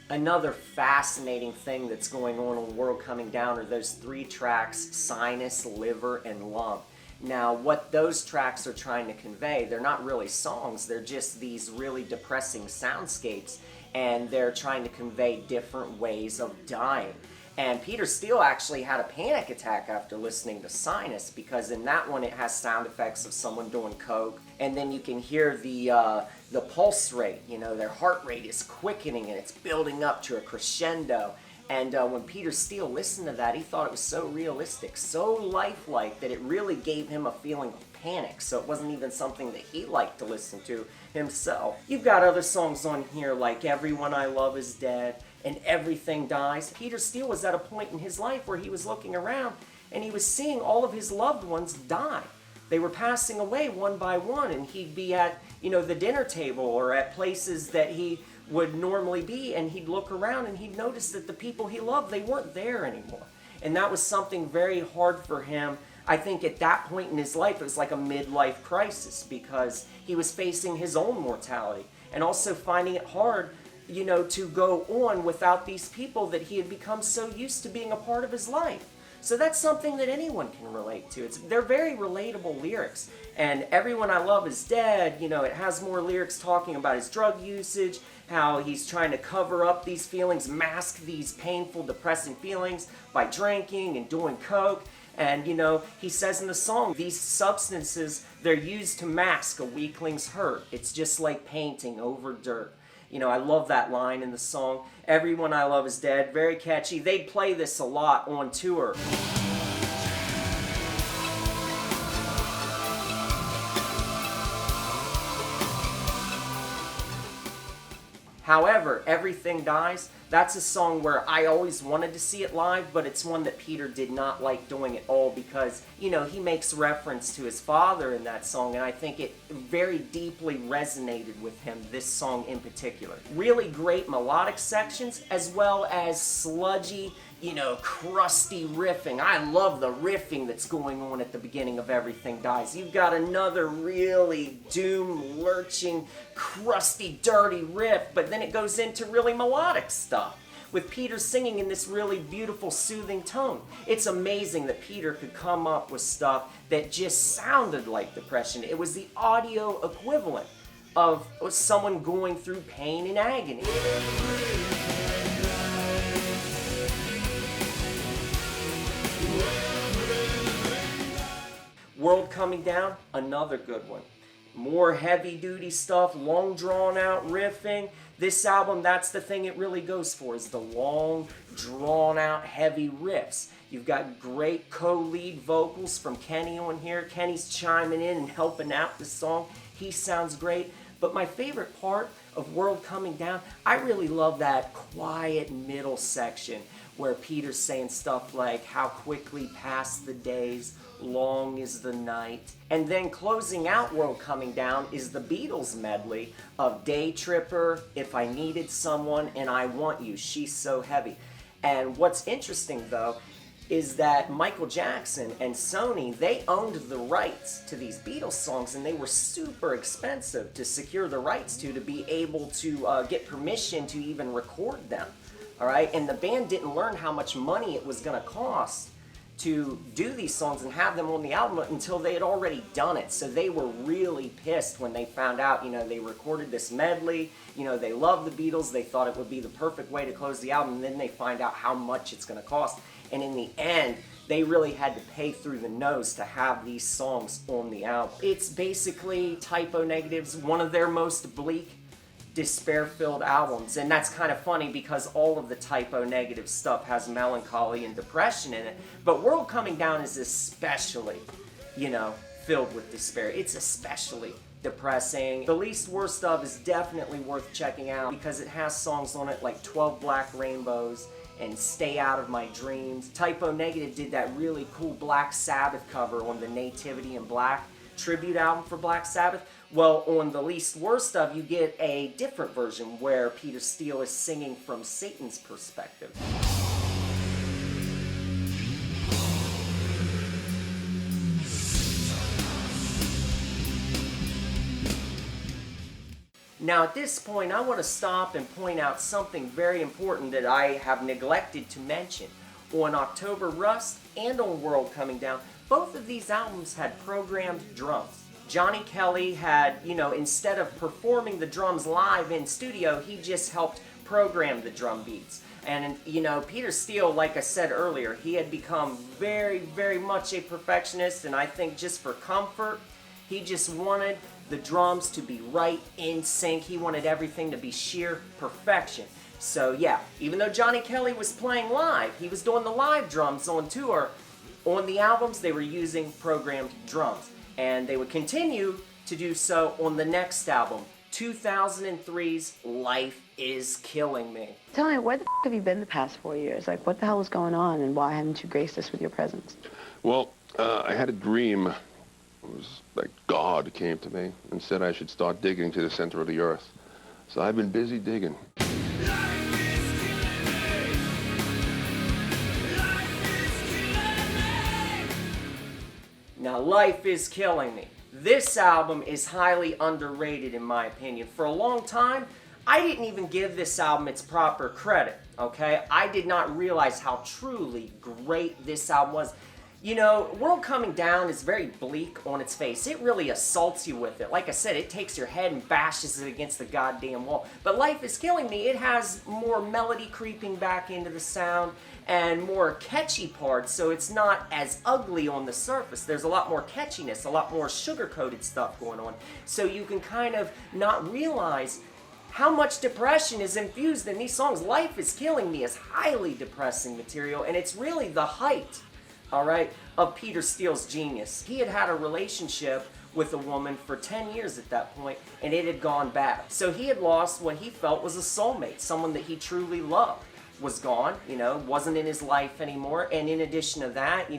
Another fascinating thing that's going on World Coming Down are those 3 tracks, Sinus, Liver, and Lump. Now, what those tracks are trying to convey, they're not really songs, they're just these really depressing soundscapes, and they're trying to convey different ways of dying. And Peter Steele actually had a panic attack after listening to Sinus, because in that one it has sound effects of someone doing coke, and then you can hear the pulse rate, you know, their heart rate is quickening and it's building up to a crescendo. And when Peter Steele listened to that, he thought it was so realistic, so lifelike, that it really gave him a feeling of panic. So it wasn't even something that he liked to listen to himself. You've got other songs on here like Everyone I Love Is Dead and Everything Dies. Peter Steele was at a point in his life where he was looking around and he was seeing all of his loved ones die. They were passing away one by one, and he'd be at, you know, the dinner table or at places that he would normally be, and he'd look around and he'd notice that the people he loved, they weren't there anymore. And that was something very hard for him. I think at that point in his life, it was like a midlife crisis because he was facing his own mortality and also finding it hard, you know, to go on without these people that he had become so used to being a part of his life. So that's something that anyone can relate to. They're very relatable lyrics. And Everyone I Love Is Dead, you know, it has more lyrics talking about his drug usage, how he's trying to cover up these feelings, mask these painful, depressing feelings by drinking and doing coke. And, you know, he says in the song, these substances, they're used to mask a weakling's hurt. It's just like painting over dirt. You know, I love that line in the song. Everyone I Love Is Dead. Very catchy. They'd play this a lot on tour. However, Everything Dies, that's a song where I always wanted to see it live, but it's one that Peter did not like doing at all because, you know, he makes reference to his father in that song, and I think it very deeply resonated with him, this song in particular. Really great melodic sections, as well as sludgy, you know, crusty riffing. I love the riffing that's going on at the beginning of Everything Dies. You've got another really doom, lurching, crusty, dirty riff, but then it goes into really melodic stuff with Peter singing in this really beautiful, soothing tone. It's amazing that Peter could come up with stuff that just sounded like depression. It was the audio equivalent of someone going through pain and agony. World Coming Down, another good one. More heavy-duty stuff, long drawn-out riffing. This album, that's the thing it really goes for, is the long, drawn-out, heavy riffs. You've got great co-lead vocals from Kenny on here. Kenny's chiming in and helping out the song. He sounds great. But my favorite part of World Coming Down, I really love that quiet middle section where Peter's saying stuff like, how quickly pass the days, long is the night. And then closing out World Coming Down is the Beatles medley of Day Tripper, If I Needed Someone, and I Want You, She's So Heavy. And what's interesting though, is that Michael Jackson and Sony, they owned the rights to these Beatles songs, and they were super expensive to secure the rights to be able to get permission to even record them. All right, and the band didn't learn how much money it was going to cost to do these songs and have them on the album until they had already done it. So they were really pissed when they found out, you know, they recorded this medley, you know, they loved the Beatles, they thought it would be the perfect way to close the album, and then they find out how much it's going to cost. And in the end, they really had to pay through the nose to have these songs on the album. It's basically Typo Negative's one of their most bleak, despair-filled albums, and that's kind of funny because all of the Typo Negative stuff has melancholy and depression in it, but World Coming Down is especially, you know, filled with despair. It's especially depressing. The Least Worst Of is definitely worth checking out because it has songs on it like 12 Black Rainbows and Stay Out of My Dreams. Typo Negative did that really cool Black Sabbath cover on the Nativity in Black tribute album for Black Sabbath. Well, on The Least Worst Of, you get a different version where Peter Steele is singing from Satan's perspective. Now at this point, I want to stop and point out something very important that I have neglected to mention. On October Rust and on World Coming Down, both of these albums had programmed drums. Johnny Kelly had, you know, instead of performing the drums live in studio, he just helped program the drum beats. And, you know, Peter Steele, like I said earlier, he had become very, very much a perfectionist, and I think just for comfort, he just wanted the drums to be right in sync. He wanted everything to be sheer perfection. So yeah, even though Johnny Kelly was playing live, he was doing the live drums on tour, on the albums they were using programmed drums. And they would continue to do so on the next album, 2003's Life Is Killing Me. Tell me, where the have you been the past 4 years? Like, what the hell was going on, and why haven't you graced us with your presence? Well, I had a dream. It was like God came to me and said I should start digging to the center of the earth. So I've been busy digging. Now, Life Is Killing Me. This album is highly underrated in my opinion. For a long time, I didn't even give this album its proper credit, okay? I did not realize how truly great this album was. You know, World Coming Down is very bleak on its face. It really assaults you with it. Like I said, it takes your head and bashes it against the goddamn wall. But Life Is Killing Me, it has more melody creeping back into the sound and more catchy parts, so it's not as ugly on the surface. There's a lot more catchiness, a lot more sugar-coated stuff going on. So you can kind of not realize how much depression is infused in these songs. Life Is Killing Me is highly depressing material, and it's really the height, all right, of Peter Steele's genius. He had had a relationship with a woman for 10 years at that point, and it had gone bad. So he had lost what he felt was a soulmate, someone that he truly loved. Was gone, wasn't in his life anymore. And in addition to that,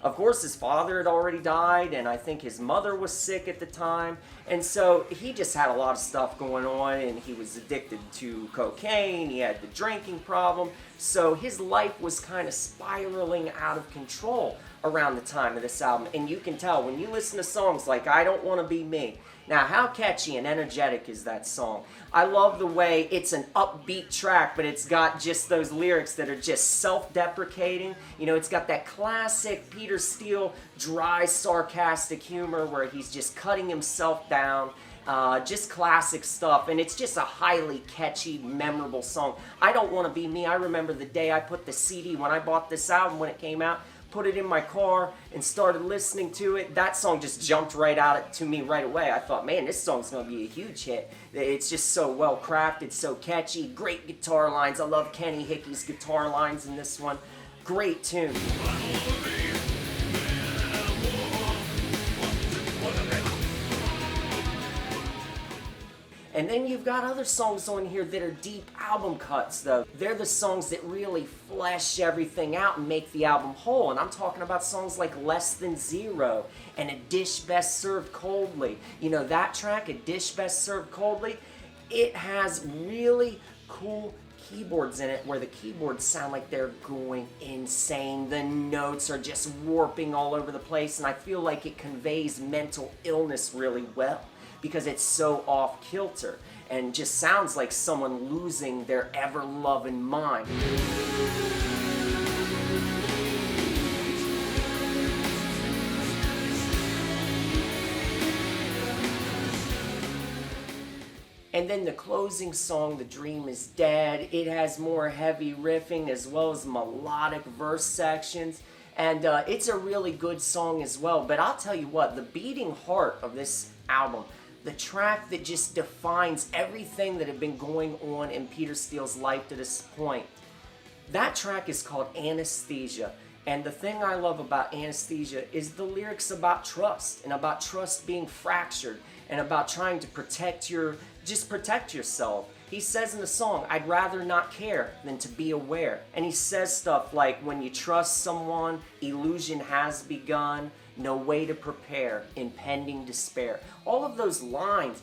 of course his father had already died, and I think his mother was sick at the time. And so he just had a lot of stuff going on, and he was addicted to cocaine, he had the drinking problem. So his life was kind of spiraling out of control around the time of this album. And you can tell when you listen to songs like I Don't Want to Be Me. Now, how catchy and energetic is that song? I love the way it's an upbeat track, but it's got just those lyrics that are just self-deprecating. It's got that classic Peter Steele dry, sarcastic humor where he's just cutting himself down. Just classic stuff, and it's just a highly catchy, memorable song. I Don't Want to Be Me. I remember the day I put the CD, when I bought this album when it came out, put it in my car and started listening to it. That song just jumped right out to me right away. I thought, man, this song's gonna be a huge hit. It's just so well crafted, so catchy, great guitar lines. I love Kenny Hickey's guitar lines in this one. Great tune. And then you've got other songs on here that are deep album cuts, though. They're the songs that really flesh everything out and make the album whole. And I'm talking about songs like Less Than Zero and A Dish Best Served Coldly. That track, A Dish Best Served Coldly, it has really cool keyboards in it where the keyboards sound like they're going insane. The notes are just warping all over the place, and I feel like it conveys mental illness really well, because it's so off kilter and just sounds like someone losing their ever-loving mind. And then the closing song, The Dream Is Dead, it has more heavy riffing as well as melodic verse sections. And it's a really good song as well. But I'll tell you what, the beating heart of this album, the track that just defines everything that had been going on in Peter Steele's life to this point, that track is called Anesthesia. And the thing I love about Anesthesia is the lyrics about trust, and about trust being fractured, and about trying to protect yourself. He says in the song, I'd rather not care than to be aware. And he says stuff like, when you trust someone, illusion has begun, no way to prepare, impending despair. All of those lines,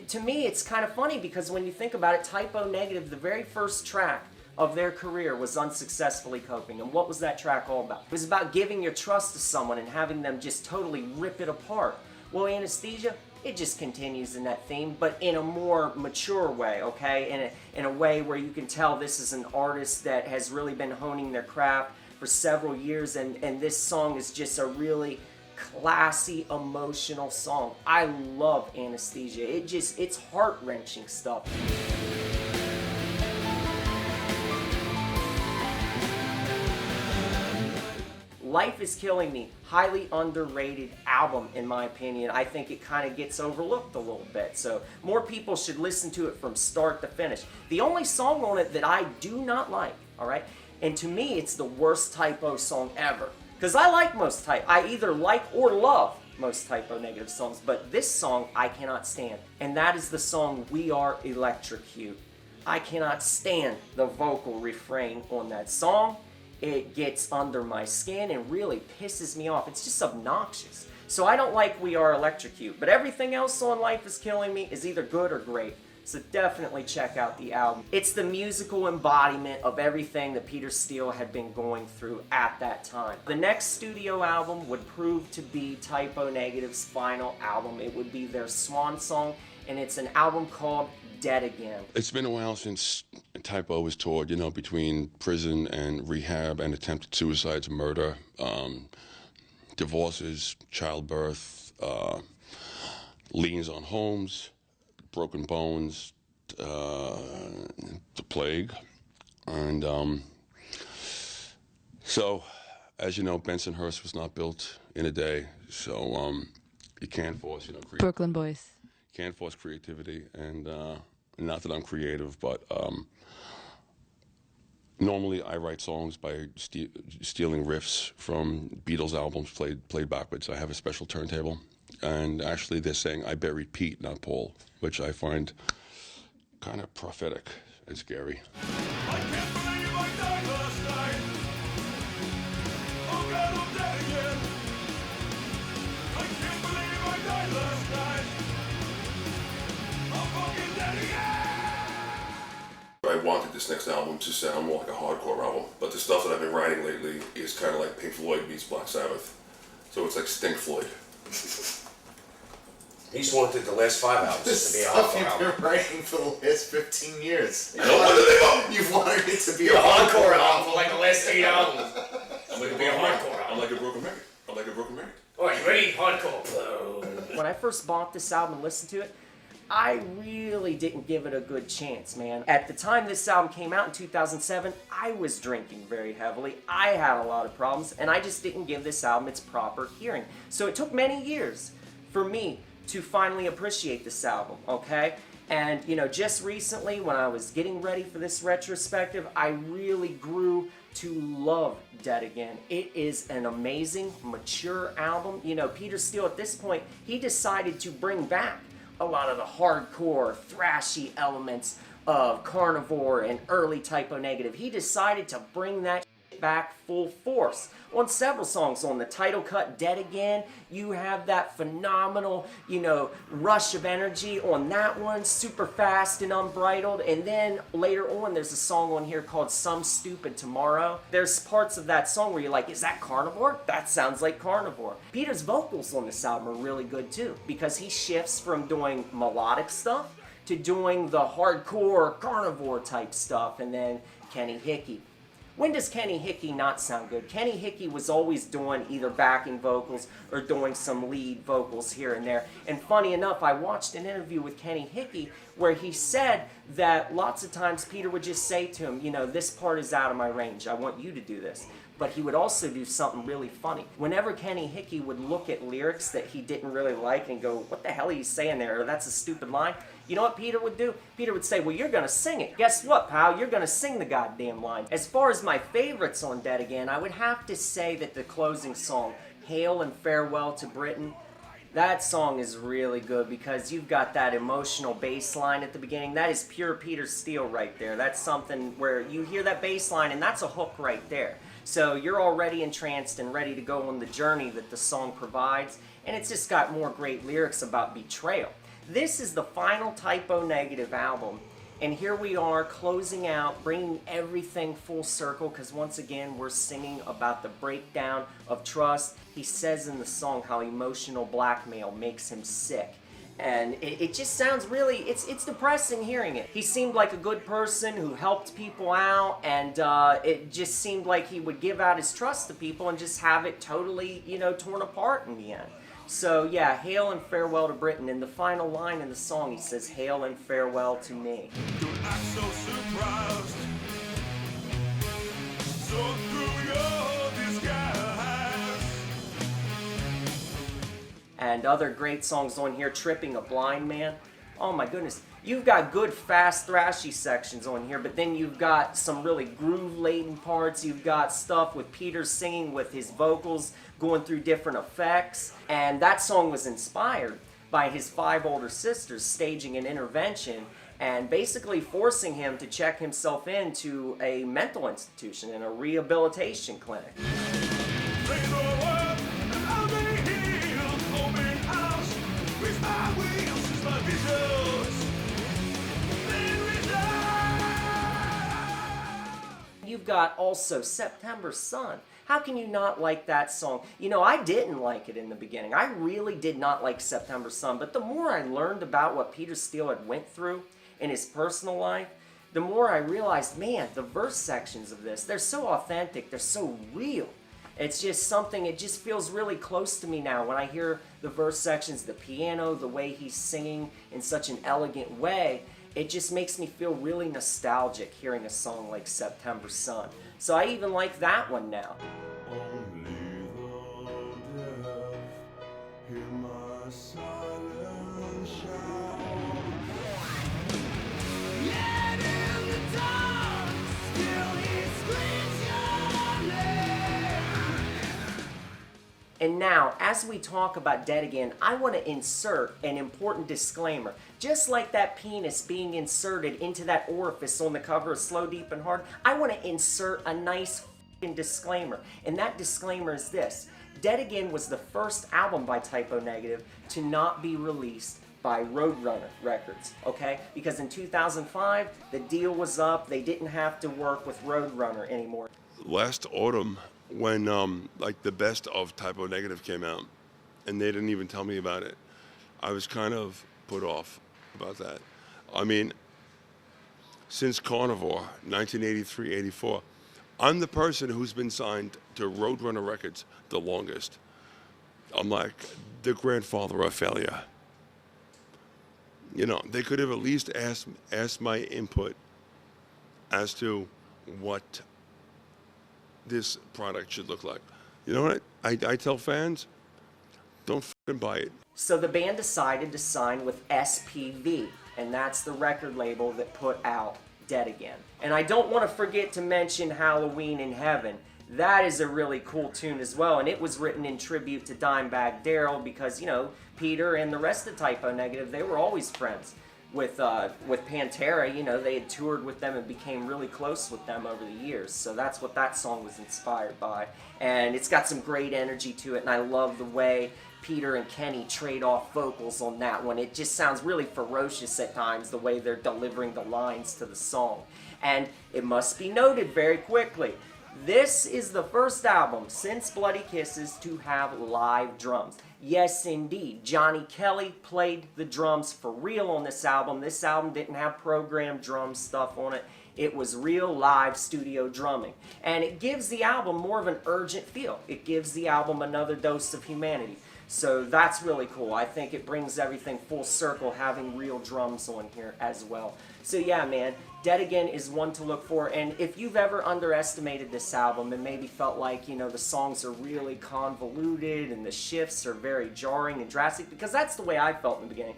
to me, it's kind of funny because when you think about it, Typo Negative, the very first track of their career was Unsuccessfully Coping. And what was that track all about? It was about giving your trust to someone and having them just totally rip it apart. Well, Anesthesia, it just continues in that theme, but in a more mature way, okay? In a way where you can tell this is an artist that has really been honing their craft for several years, and this song is just a really classy, emotional song. I love Anesthesia. It's heart-wrenching stuff. Life Is Killing Me, highly underrated album in my opinion. I think it kind of gets overlooked a little bit, so more people should listen to it from start to finish. The only song on it that I do not like, alright, and to me it's the worst Typo song ever, because I like most Typo, I either like or love most Typo Negative songs, but this song I cannot stand, and that is the song We Are Electrocute. I cannot stand the vocal refrain on that song. It gets under my skin and really pisses me off. It's just obnoxious. So I don't like We Are Electrocute, but everything else on Life Is Killing Me is either good or great. So definitely check out the album. It's the musical embodiment of everything that Peter Steele had been going through at that time. The next studio album would prove to be Typo Negative's final album. It would be their swan song, and it's an album called Dead Again. It's been a while since Typo was toured, between prison and rehab and attempted suicides, murder, divorces, childbirth, liens on homes, broken bones, the plague. And so, as you know, Bensonhurst was not built in a day, so you can't force, Brooklyn Boys. Can't force creativity, and not that I'm creative, but normally I write songs by stealing riffs from Beatles albums played backwards. I have a special turntable, And actually they're saying, I buried Pete, not Paul, which I find kind of prophetic and scary. I can't believe I died last night. Oh God, I'm dead again. I can't believe I died last night. I'm fucking dead again. I wanted this next album to sound more like a hardcore album, but the stuff that I've been writing lately is kind of like Pink Floyd meets Black Sabbath. So it's like Stink Floyd. He's wanted the last 5 albums This to be a stuff hardcore you've album. been writing for the last 15 years. No wonder they won't. You've wanted it to be A hardcore album for like the last 8 albums. I'm like It'll be a hardcore I'm album. like a broken record. I'm like a broken record. Alright, you ready? Hardcore. When I first bought this album and listened to it, I really didn't give it a good chance, man. At the time this album came out in 2007, I was drinking very heavily. I had a lot of problems, and I just didn't give this album its proper hearing. So it took many years for me to finally appreciate this album, okay? And, you know, just recently when I was getting ready for this retrospective, I really grew to love Dead Again. It is an amazing, mature album. You know, Peter Steele at this point, he decided to bring back a lot of the hardcore, thrashy elements of Carnivore and early Typo Negative. He decided to bring that back full force. On several songs on the title cut, Dead Again, you have that phenomenal, you know, rush of energy on that one, super fast and unbridled. And then later on, there's a song on here called Some Stupid Tomorrow. There's parts of that song where you're like, is that Carnivore? That sounds like Carnivore. Peter's vocals on this album are really good too, because he shifts from doing melodic stuff to doing the hardcore Carnivore type stuff. And then Kenny Hickey. When does Kenny Hickey not sound good? Kenny Hickey was always doing either backing vocals or doing some lead vocals here and there. And funny enough, I watched an interview with Kenny Hickey where he said that lots of times Peter would just say to him, you know, this part is out of my range. I want you to do this. But he would also do something really funny. Whenever Kenny Hickey would look at lyrics that he didn't really like and go, what the hell are you saying there? Or that's a stupid line. You know what Peter would do? Peter would say, well, you're going to sing it. Guess what, pal? You're going to sing the goddamn line. As far as my favorites on Dead Again, I would have to say that the closing song, Hail and Farewell to Britain, that song is really good because you've got that emotional bass line at the beginning. That is pure Peter Steele right there. That's something where you hear that bass line and that's a hook right there. So you're already entranced and ready to go on the journey that the song provides. And it's just got more great lyrics about betrayal. This is the final Typo Negative album. And here we are closing out, bringing everything full circle, because once again, we're singing about the breakdown of trust. He says in the song how emotional blackmail makes him sick. And it just sounds really, it's depressing hearing it. He seemed like a good person who helped people out, and it just seemed like he would give out his trust to people and just have it totally, you know, torn apart in the end. So yeah, hail and farewell to Britain. In the final line in the song, he says, hail and farewell to me. Don't act so surprised. So through your disguise. And other great songs on here, Tripping a Blind Man. Oh my goodness. You've got good, fast, thrashy sections on here, but then you've got some really groove-laden parts. You've got stuff with Peter singing with his vocals going through different effects. And that song was inspired by his 5 older sisters staging an intervention and basically forcing him to check himself into a mental institution and a rehabilitation clinic. You've got also September Sun. How can you not like that song? You know, I didn't like it in the beginning. I really did not like September Sun, but the more I learned about what Peter Steele had went through in his personal life, the more I realized, man, the verse sections of this, they're so authentic, they're so real. It's just something, it just feels really close to me now when I hear the verse sections, the piano, the way he's singing in such an elegant way. It just makes me feel really nostalgic hearing a song like September Sun. So I even like that one now. Only the deaf hear my silent shout. Yet in the dark, still he screams your name. And now, as we talk about Dead Again, I want to insert an important disclaimer. Just like that penis being inserted into that orifice on the cover of Slow, Deep, and Hard, I want to insert a nice f***ing disclaimer. And that disclaimer is this. Dead Again was the first album by Typo Negative to not be released by Roadrunner Records, okay? Because in 2005, the deal was up. They didn't have to work with Roadrunner anymore. Last autumn, when like the best of Typo Negative came out, and they didn't even tell me about it, I was kind of put off about that. I mean, since Carnivore, 1983-84, I'm the person who's been signed to Roadrunner Records the longest. I'm like the grandfather of failure. You know, they could have at least asked my input as to what this product should look like. You know what? I tell fans, don't fucking buy it. So the band decided to sign with SPV, and that's the record label that put out Dead Again. And I don't want to forget to mention Halloween in Heaven. That is a really cool tune as well, and it was written in tribute to Dimebag Darrell because, you know, Peter and the rest of Typo Negative, they were always friends with Pantera. You know, they had toured with them and became really close with them over the years. So that's what that song was inspired by. And it's got some great energy to it, and I love the way Peter and Kenny trade off vocals on that one. It just sounds really ferocious at times, the way they're delivering the lines to the song. And it must be noted very quickly, this is the first album since Bloody Kisses to have live drums. Yes, indeed. Johnny Kelly played the drums for real on this album. This album didn't have programmed drum stuff on it. It was real live studio drumming. And it gives the album more of an urgent feel. It gives the album another dose of humanity. So that's really cool. I think it brings everything full circle having real drums on here as well. So yeah, man, Dead Again is one to look for. And if you've ever underestimated this album and maybe felt like, you know, the songs are really convoluted and the shifts are very jarring and drastic, because that's the way I felt in the beginning.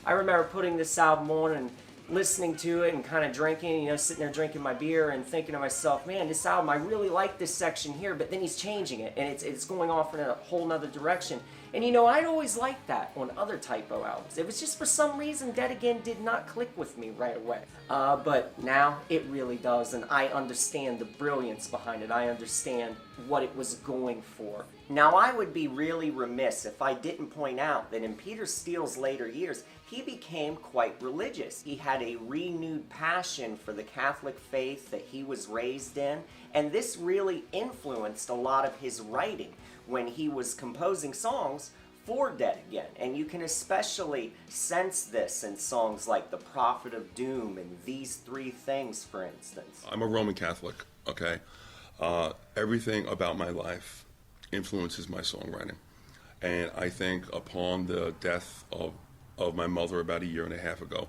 I remember putting this album on and listening to it and kind of drinking, you know, sitting there drinking my beer and thinking to myself, man, this album, I really like this section here, but then he's changing it and it's going off in a whole nother direction. And you know, I'd always liked that on other Typo albums. It was just for some reason Dead Again did not click with me right away. But now it really does, and I understand the brilliance behind it. I understand what it was going for. Now, I would be really remiss if I didn't point out that in Peter Steele's later years, he became quite religious. He had a renewed passion for the Catholic faith that he was raised in, and this really influenced a lot of his writing when he was composing songs for Dead Again. And you can especially sense this in songs like The Prophet of Doom and These Three Things, for instance. I'm a Roman Catholic, okay? Everything about my life influences my songwriting. And I think upon the death of my mother about a year and a half ago,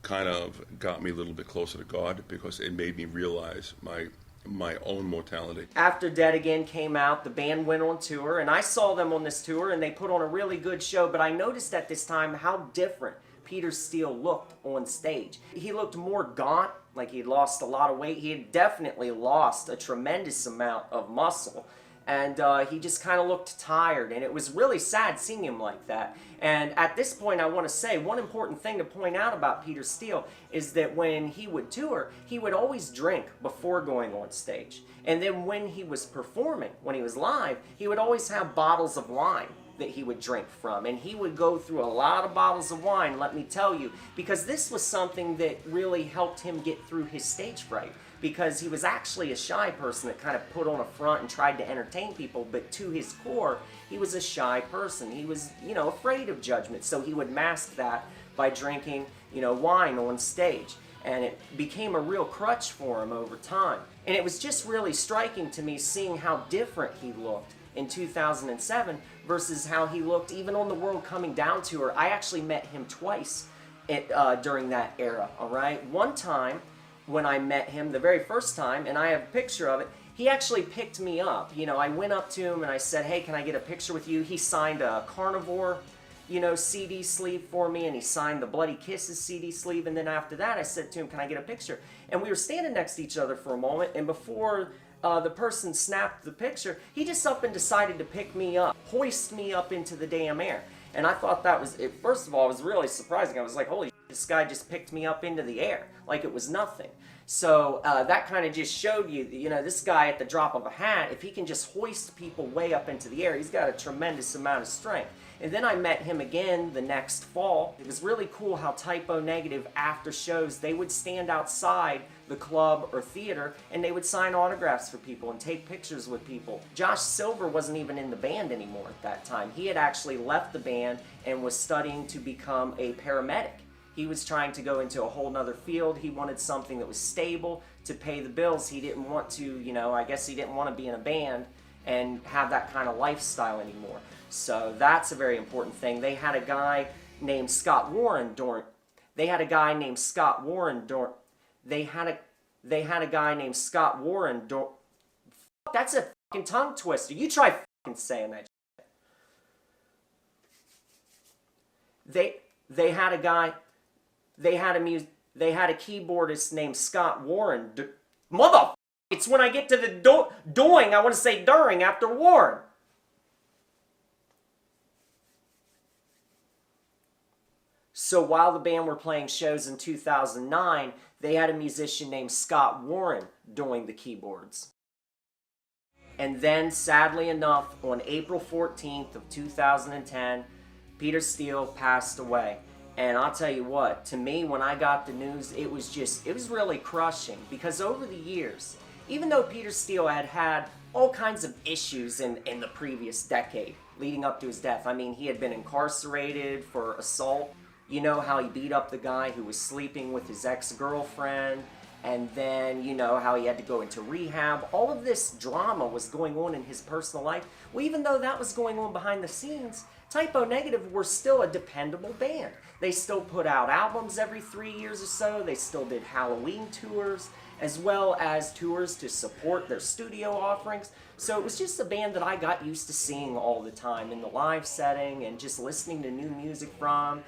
kind of got me a little bit closer to God because it made me realize my own mortality. After Dead Again came out, the band went on tour, and I saw them on this tour, and they put on a really good show, but I noticed at this time how different Peter Steele looked on stage. He looked more gaunt, like he'd lost a lot of weight. He had definitely lost a tremendous amount of muscle, and he just kind of looked tired, and it was really sad seeing him like that. And at this point, I want to say one important thing to point out about Peter Steele is that when he would tour, he would always drink before going on stage. And then when he was performing, when he was live, he would always have bottles of wine that he would drink from. And he would go through a lot of bottles of wine, let me tell you, because this was something that really helped him get through his stage fright. Because he was actually a shy person that kind of put on a front and tried to entertain people, but to his core, he was a shy person. He was, you know, afraid of judgment, so he would mask that by drinking, you know, wine on stage. And it became a real crutch for him over time. And it was just really striking to me seeing how different he looked in 2007 versus how he looked even on the World Coming Down tour. I actually met him twice during that era, all right? One time, when I met him the very first time, and I have a picture of it, he actually picked me up. You know, I went up to him and I said, hey, can I get a picture with you? He signed a Carnivore CD sleeve for me, and he signed the Bloody Kisses CD sleeve. And then after that, I said to him, "Can I get a picture?" And we were standing next to each other for a moment, and before the person snapped the picture, he just up and decided to pick me up, hoist me up into the damn air. And I thought that was, first of all, it was really surprising. I was like, holy shit, this guy just picked me up into the air, like it was nothing. So that kind of just showed you, this guy at the drop of a hat, if he can just hoist people way up into the air, he's got a tremendous amount of strength. And then I met him again the next fall. It was really cool how Type O Negative, after shows, they would stand outside the club or theater and they would sign autographs for people and take pictures with people. Josh Silver wasn't even in the band anymore at that time. He had actually left the band and was studying to become a paramedic. He was trying to go into a whole nother field. He wanted something that was stable to pay the bills. He didn't want to, I guess he didn't want to be in a band and have that kind of lifestyle anymore. So that's a very important thing. They had a guy named Scott Warren during. They had a guy named Scott Warren during. They had a guy named Scott Warren during. That's a fucking tongue twister. You try fucking saying that. They had a guy. They had a keyboardist named Scott Warren. Mother. It's when I get to the doing. I want to say during after Warren. So while the band were playing shows in 2009, they had a musician named Scott Warren doing the keyboards. And then, sadly enough, on April 14th of 2010, Peter Steele passed away. And I'll tell you what, to me, when I got the news, it was really crushing. Because over the years, even though Peter Steele had all kinds of issues in the previous decade leading up to his death, I mean, he had been incarcerated for assault. You know how he beat up the guy who was sleeping with his ex-girlfriend, and then you know how he had to go into rehab. All of this drama was going on in his personal life. Well, even though that was going on behind the scenes, Type O Negative were still a dependable band. They still put out albums every 3 years or so. They still did Halloween tours, as well as tours to support their studio offerings. So it was just a band that I got used to seeing all the time in the live setting and just listening to new music from.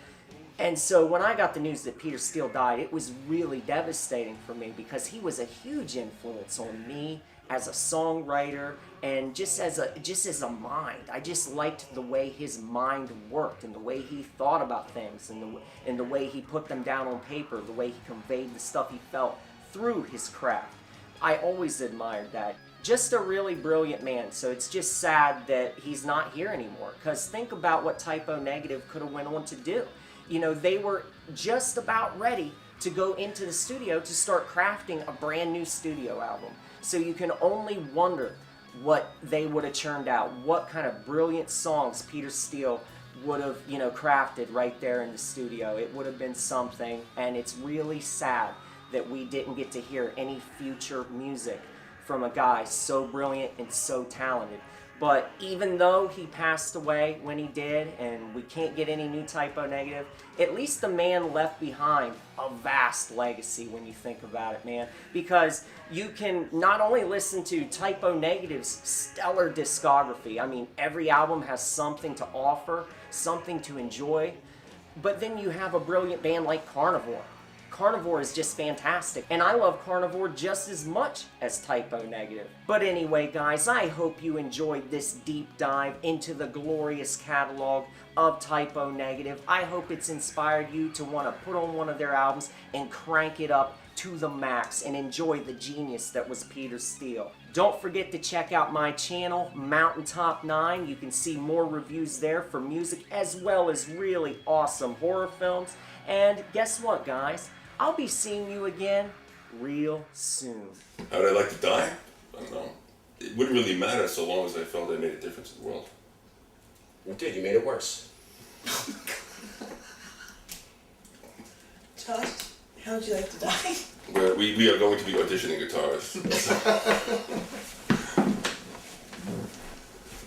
And so when I got the news that Peter Steele died, it was really devastating for me because he was a huge influence on me as a songwriter and just as a mind. I just liked the way his mind worked and the way he thought about things and the way he put them down on paper, the way he conveyed the stuff he felt through his craft. I always admired that. Just a really brilliant man. So it's just sad that he's not here anymore because think about what Type O Negative could have went on to do. They were just about ready to go into the studio to start crafting a brand new studio album. So you can only wonder what they would have churned out, what kind of brilliant songs Peter Steele would have, crafted right there in the studio. It would have been something, and it's really sad that we didn't get to hear any future music from a guy so brilliant and so talented. But even though he passed away when he did, and we can't get any new Type O Negative, at least the man left behind a vast legacy when you think about it, man. Because you can not only listen to Type O Negative's stellar discography, I mean, every album has something to offer, something to enjoy, but then you have a brilliant band like Carnivore. Carnivore is just fantastic, and I love Carnivore just as much as Type O Negative. But anyway, guys, I hope you enjoyed this deep dive into the glorious catalog of Type O Negative. I hope it's inspired you to want to put on one of their albums and crank it up to the max and enjoy the genius that was Peter Steele. Don't forget to check out my channel, Mountaintop 9. You can see more reviews there for music as well as really awesome horror films. And guess what, guys? I'll be seeing you again real soon. How would I like to die? I don't know. It wouldn't really matter so long as I felt I made a difference in the world. You did. You made it worse. Josh, how would you like to die? We are going to be auditioning guitarists.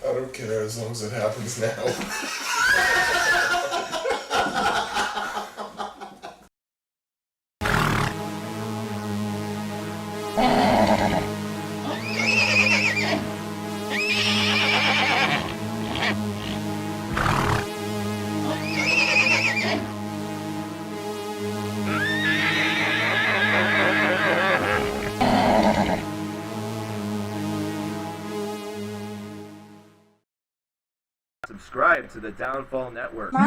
I don't care as long as it happens now. subscribe to the Downfall Network. No!